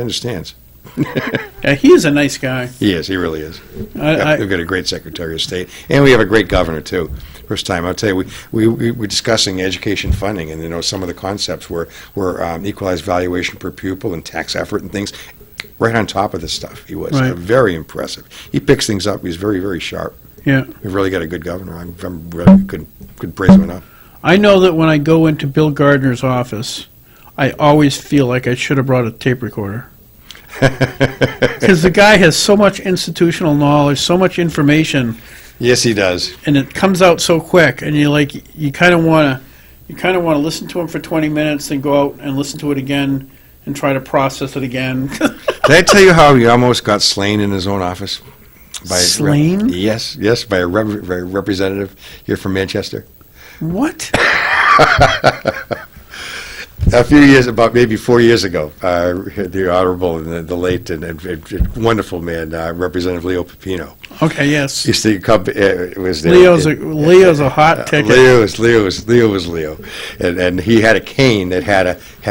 B: understands.
A: Yeah, he is a nice guy.
B: He is. He really is.
A: I-
B: We've got a great Secretary of State, and we have a great governor too. First time, I'll tell you, we're discussing education funding, and some of the concepts were equalized valuation per pupil and tax effort and things. Right on top of this stuff, he was
A: Right.
B: very impressive. He picks things up. He's very, very sharp.
A: Yeah.
B: We've really got a good governor. I'm really couldn't praise him enough.
A: I know that when I go into Bill Gardner's office, I always feel like I should have brought a tape recorder. Because the guy has so much institutional knowledge, so much information,
B: Yes, he does.
A: and it comes out so quick, and you kind of want to listen to him for 20 minutes, then go out and listen to it again and try to process it again.
B: Did I tell you how he almost got slain in his own office?
A: Slain?
B: Yes, by a representative here from Manchester.
A: What?
B: A few years, about maybe 4 years ago, the honorable and the late and wonderful man, Representative Leo Pepino,
A: Okay, yes.
B: used to come. Was there.
A: Leo's a hot ticket.
B: Leo was Leo, and he had a cane that had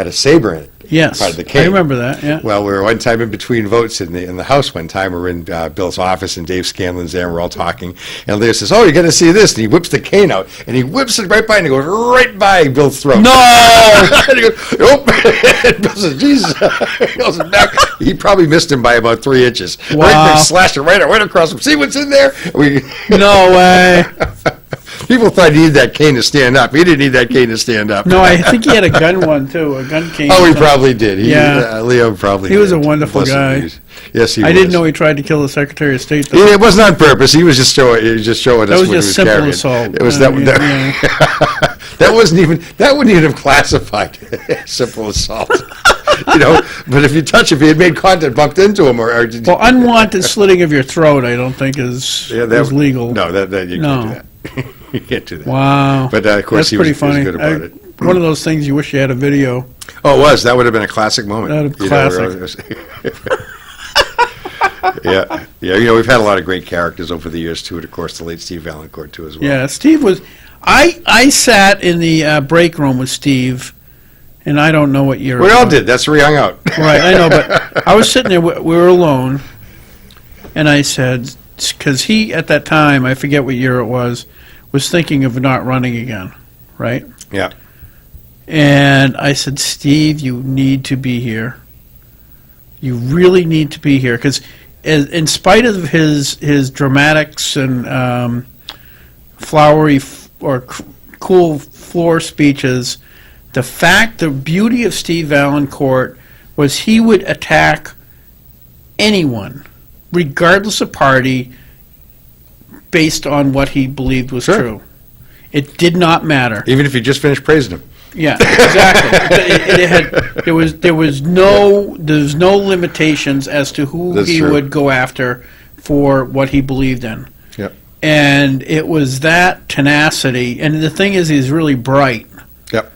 B: a saber in it.
A: Yes,
B: Part of the
A: I
B: cane.
A: remember that. Yeah.
B: Well, we were one time in between votes in the House one time. We're in Bill's office, and Dave Scanlon's there, and we're all talking. And Leo says, "Oh, you're going to see this." And he whips the cane out, and he whips it right by, and it goes right by Bill's throat.
A: No!
B: And he goes, "Nope." And Bill says, "Jesus." He goes back. He probably missed him by about 3 inches.
A: Wow.
B: Right there, slashed it right across him. See what's in there?
A: No way.
B: People thought he needed that cane to stand up. He didn't need that cane to stand up.
A: No, I think he had a gun one, too, a gun cane.
B: Oh, he
A: or
B: probably did.
A: Yeah.
B: Leo probably
A: He was a
B: did.
A: wonderful
B: Blessed
A: guy.
B: be. Yes, he
A: I
B: was.
A: didn't know he tried to kill the Secretary of State, though.
B: It wasn't on purpose. He was just showing. He was just showing
A: That
B: us
A: was
B: what he
A: just
B: was
A: simple
B: carrying.
A: assault.
B: It was
A: Yeah.
B: that wasn't even. That wouldn't even have classified simple assault. But if he had made contact, bumped into him, or did
A: Well, unwanted slitting of your throat, I don't think is legal.
B: No, that you
A: No.
B: can't do that. You can't do that.
A: Wow.
B: But of course,
A: That's
B: he was
A: pretty funny.
B: good about it.
A: One of those things you wish you had a video.
B: Oh, it was. That would have been a classic moment.
A: That'd have classic.
B: Yeah. We've had a lot of great characters over the years too, and of course the late Steve Valancourt too as well.
A: Yeah, Steve was. I sat in the break room with Steve, and I don't know what year.
B: We
A: it
B: all
A: was.
B: did. That's where we hung out.
A: Right, I know, but I was sitting there. We were alone, and I said, because he at that time, I forget what year it was thinking of not running again, right?
B: Yeah.
A: And I said, Steve, you need to be here. You really need to be here, because in spite of his dramatics and flowery cool floor speeches, the beauty of Steve Valancourt was he would attack anyone, regardless of party, based on what he believed was
B: Sure.
A: true. It did not matter.
B: Even if you just finished praising him.
A: Yeah, exactly. There was no limitations as to who
B: That's
A: he
B: true.
A: would go after for what he believed in.
B: Yep.
A: And it was that tenacity. And the thing is, he's really bright.
B: Yep.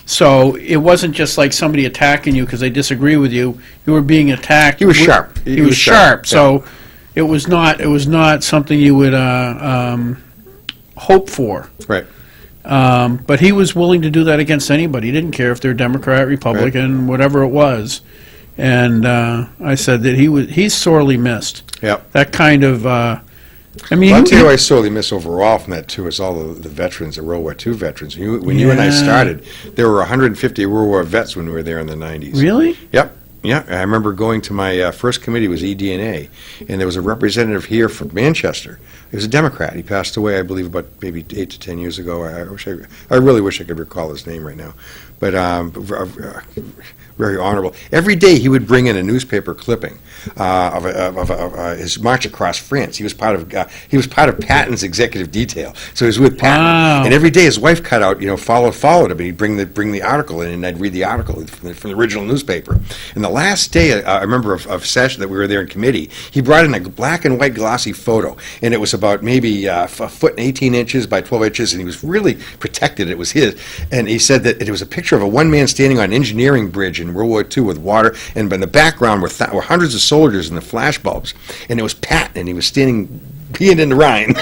A: So it wasn't just like somebody attacking you because they disagree with you. You were being attacked.
B: He was sharp.
A: He was sharp. So it was not something you would hope for.
B: Right.
A: But he was willing to do that against anybody. He didn't care if they're Democrat, Republican, whatever it was. And I said that he's sorely missed.
B: Yep.
A: That kind of. I mean,
B: I'll tell you what I sorely miss overall from that too is all the veterans, the World War II veterans. When you and I
A: Yeah.
B: started, there were 150 World War vets when we were there in the 90s.
A: Really?
B: Yep. Yeah, I remember going to my first committee was ED&A, and there was a representative here from Manchester. He was a Democrat. He passed away, I believe, about maybe 8 to 10 years ago. I really wish I could recall his name right now, but very honorable. Every day he would bring in a newspaper clipping of his march across France. He was part of Patton's executive detail, so he was with Patton.
A: Wow.
B: And every day his wife cut out, followed him. He'd bring the article in, and I'd read the article from the original newspaper. And the last day, I remember of session that we were there in committee, he brought in a black and white glossy photo, and it was about maybe a foot and 18 inches by 12 inches, and he was really protected. It was his, and he said that it was a picture of a one man standing on an engineering bridge in World War II with water, and in the background were hundreds of soldiers in the flash bulbs, and it was Patton, and he was peeing in the Rhine.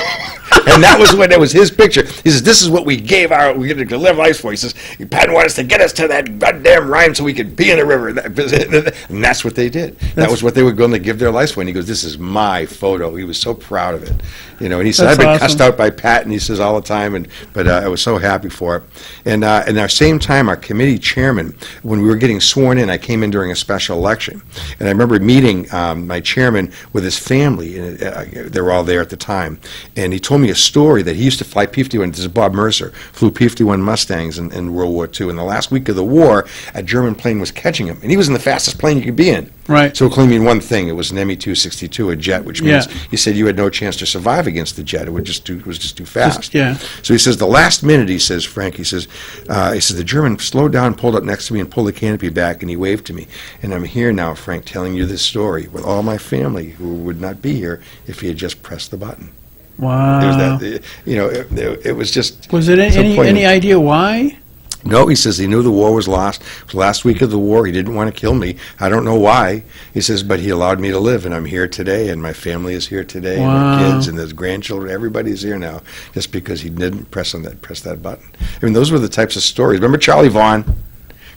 B: And that was his picture. He says, "This is what we get to live life for." He says, "Patton wanted us to get us to that goddamn Rhine so we could pee in the river," and that's what they did. That was what they were going to give their lives for. And he goes, "This is my photo." He was so proud of it, And he said,
A: That's
B: "I've been
A: awesome.
B: cussed out by Patton," he says, all the time, but I was so happy for it. And at the same time, our committee chairman, when we were getting sworn in, I came in during a special election, and I remember meeting my chairman with his family, and they were all there at the time, and he told me a story that he used to fly P-51. This is Bob Mercer, flew P-51 Mustangs in World War II. In the last week of the war, a German plane was catching him, and he was in the fastest plane you could be in.
A: Right.
B: So it only mean one thing. It was an Me-262, a jet, which means
A: Yeah.
B: he said you had no chance to survive against the jet. It was just too fast.
A: Yeah.
B: So he says the last minute, he says, Frank, he says the German slowed down, pulled up next to me, and pulled the canopy back, and he waved to me. And I'm here now, Frank, telling you this story with all my family who would not be here if he had just pressed the button.
A: Wow.
B: It was just.
A: Was it
B: so
A: any
B: poignant.
A: idea why?
B: No, he says he knew the war was lost. It was the last week of the war. He didn't want to kill me. I don't know why. He says, but he allowed me to live, and I'm here today, and my family is here today, and
A: Wow.
B: my kids and his grandchildren. Everybody's here now, just because he didn't press that button. I mean, those were the types of stories. Remember Charlie Vaughn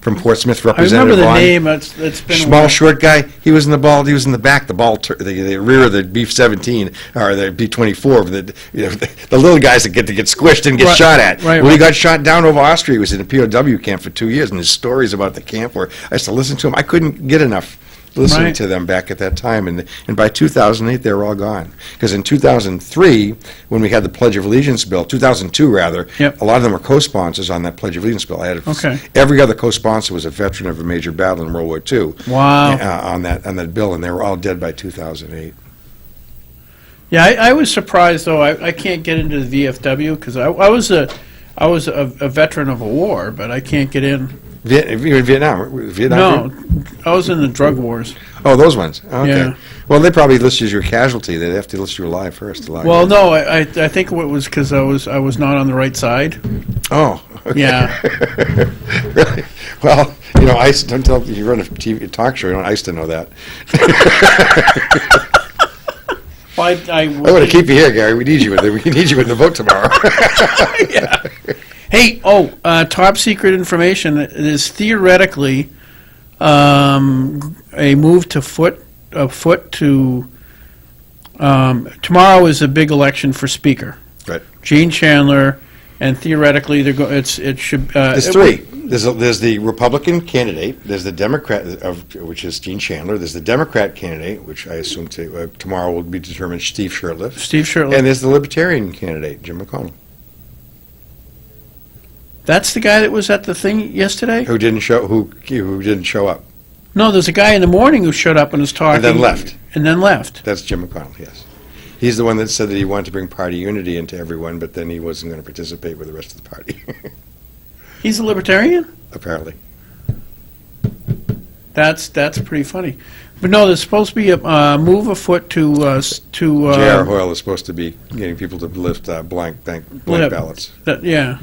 B: from Portsmouth,
A: I
B: Representative
A: remember the
B: Vaughn?
A: name. It's been a
B: Small,
A: while.
B: short guy. He was in the back, the rear of the B-17 or the B-24. The little guys that get squished and get
A: Right,
B: shot at.
A: right,
B: Well, he
A: right.
B: got shot down over Austria. He was in a POW camp for 2 years, and his stories about the camp were. I used to listen to him. I couldn't get enough listening
A: Right.
B: to them back at that time. And by 2008, they were all gone. Because in 2003, when we had the Pledge of Allegiance bill, 2002 rather,
A: Yep.
B: a lot of them were co-sponsors on that Pledge of Allegiance bill. I had
A: Okay.
B: Every other co-sponsor was a veteran of a major battle in World War II.
A: Wow.
B: On that bill, and they were all dead by 2008.
A: Yeah, I was surprised though. I can't get into the VFW because I was a veteran of a war, but I can't get in.
B: You're in Vietnam?
A: No, I was in the drug wars.
B: Oh, those ones. Okay.
A: Yeah.
B: Well, they probably list you as your casualty. They'd have to list you alive first.
A: Well, no, I think it was because I was not on the right side.
B: Oh. Okay.
A: Yeah.
B: Really? Well, ICE, don't tell you run a TV talk show. You don't ICE to know that.
A: Well,
B: I want to keep you here, Gary. We need you in the vote tomorrow.
A: Yeah. Hey, top secret information. It is theoretically a move to foot to. Tomorrow is a big election for speaker.
B: Right.
A: Gene Chandler, and theoretically, it should.
B: There's three. There's the Republican candidate. There's the Democrat, which is Gene Chandler. There's the Democrat candidate, which I assume tomorrow will be determined Steve Shurtleff.
A: Steve Shurtleff.
B: And there's the Libertarian candidate, Jim McConnell.
A: That's the guy that was at the thing yesterday?
B: Who didn't show up.
A: No, there's a guy in the morning who showed up and was talking.
B: And then left.
A: And then left.
B: That's Jim McConnell, yes. He's the one that said that he wanted to bring party unity into everyone, but then he wasn't going to participate with the rest of the party,
A: He's a libertarian?
B: apparently.
A: That's pretty funny. But no, there's supposed to be a move afoot to
B: J.R. Hoyle is supposed to be getting people to lift blank ballots.
A: Yeah.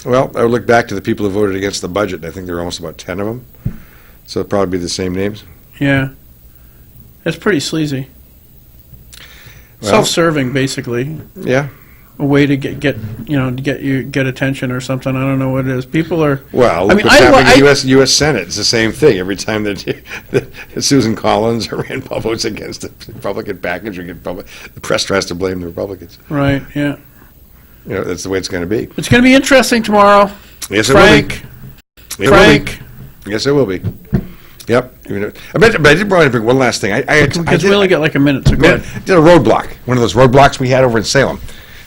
B: Well, I would look back to the people who voted against the budget, and I think there were almost about 10 of them. So it'll probably be the same names.
A: Yeah. That's pretty sleazy.
B: Well,
A: Self-serving, basically.
B: Yeah.
A: A way to get attention or something. I don't know what it is. People are.
B: Well, look what's happening in the U.S. Senate. It's the same thing. Every time that Susan Collins or Rand Paul votes against the Republican package, the press tries to blame the Republicans.
A: Right, yeah.
B: That's the way it's going to be.
A: It's going to be interesting tomorrow.
B: Yes,
A: Frank.
B: It will be. Yes, it will be. Yep. But I did want to bring one last thing.
A: Because we only got like a minute, so go
B: I
A: ahead.
B: did a roadblock. One of those roadblocks we had over in Salem.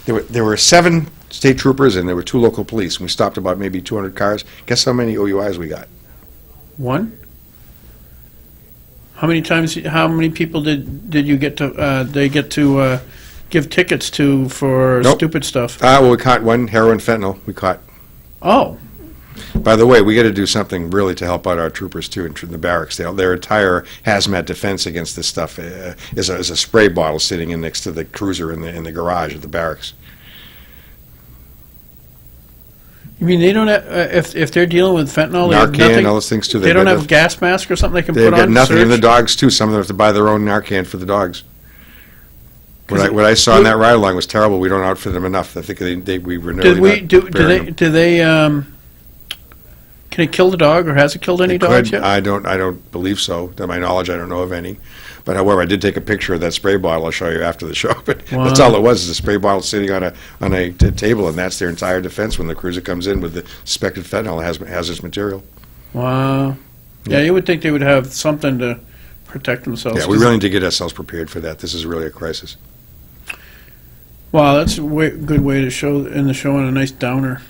B: There were 7 state troopers and there were 2 local police. We stopped about maybe 200 cars. Guess how many OUIs we got?
A: 1? How many people did you get to, they get to give tickets to for
B: Nope.
A: stupid stuff?
B: Well, we caught 1 heroin fentanyl. We caught.
A: Oh,
B: By the way, we got to do something really to help out our troopers too in the barracks. Their entire hazmat defense against this stuff is a spray bottle sitting in next to the cruiser in the garage of the barracks.
A: you mean they don't have, if they're dealing with fentanyl, they have
B: Narcan,
A: nothing,
B: all those things too.
A: they don't have a gas mask or something they can
B: They've
A: put
B: got
A: on?
B: nothing in the
A: Surge?
B: dogs too. Some of them have to buy their own Narcan for the dogs. What I saw in that ride along was terrible. We don't outfit them enough. I think we were nearly
A: Do they can it kill the dog or has it killed any dogs yet?
B: I don't believe so. To my knowledge, I don't know of any. But however, I did take a picture of that spray bottle. I'll show you after the show. But
A: Wow.
B: that's all it was, is a spray bottle sitting on a table, and that's their entire defense when the cruiser comes in with the suspected fentanyl hazardous material.
A: Wow. Yeah, you would think they would have something to protect themselves.
B: Yeah, we really need to get ourselves prepared for that. This is really a crisis.
A: Wow, that's a good way to end the show on a nice downer.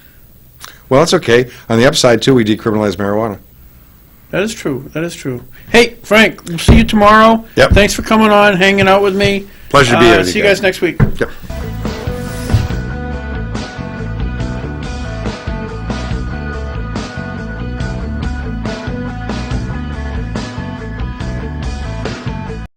B: Well, it's okay. On the upside, too, we decriminalized marijuana.
A: That is true. That is true. Hey, Frank, we'll see you tomorrow.
B: Yep.
A: Thanks for coming on, hanging out with me.
B: Pleasure to be here with
A: See
B: you
A: you guys next week.
B: Yep.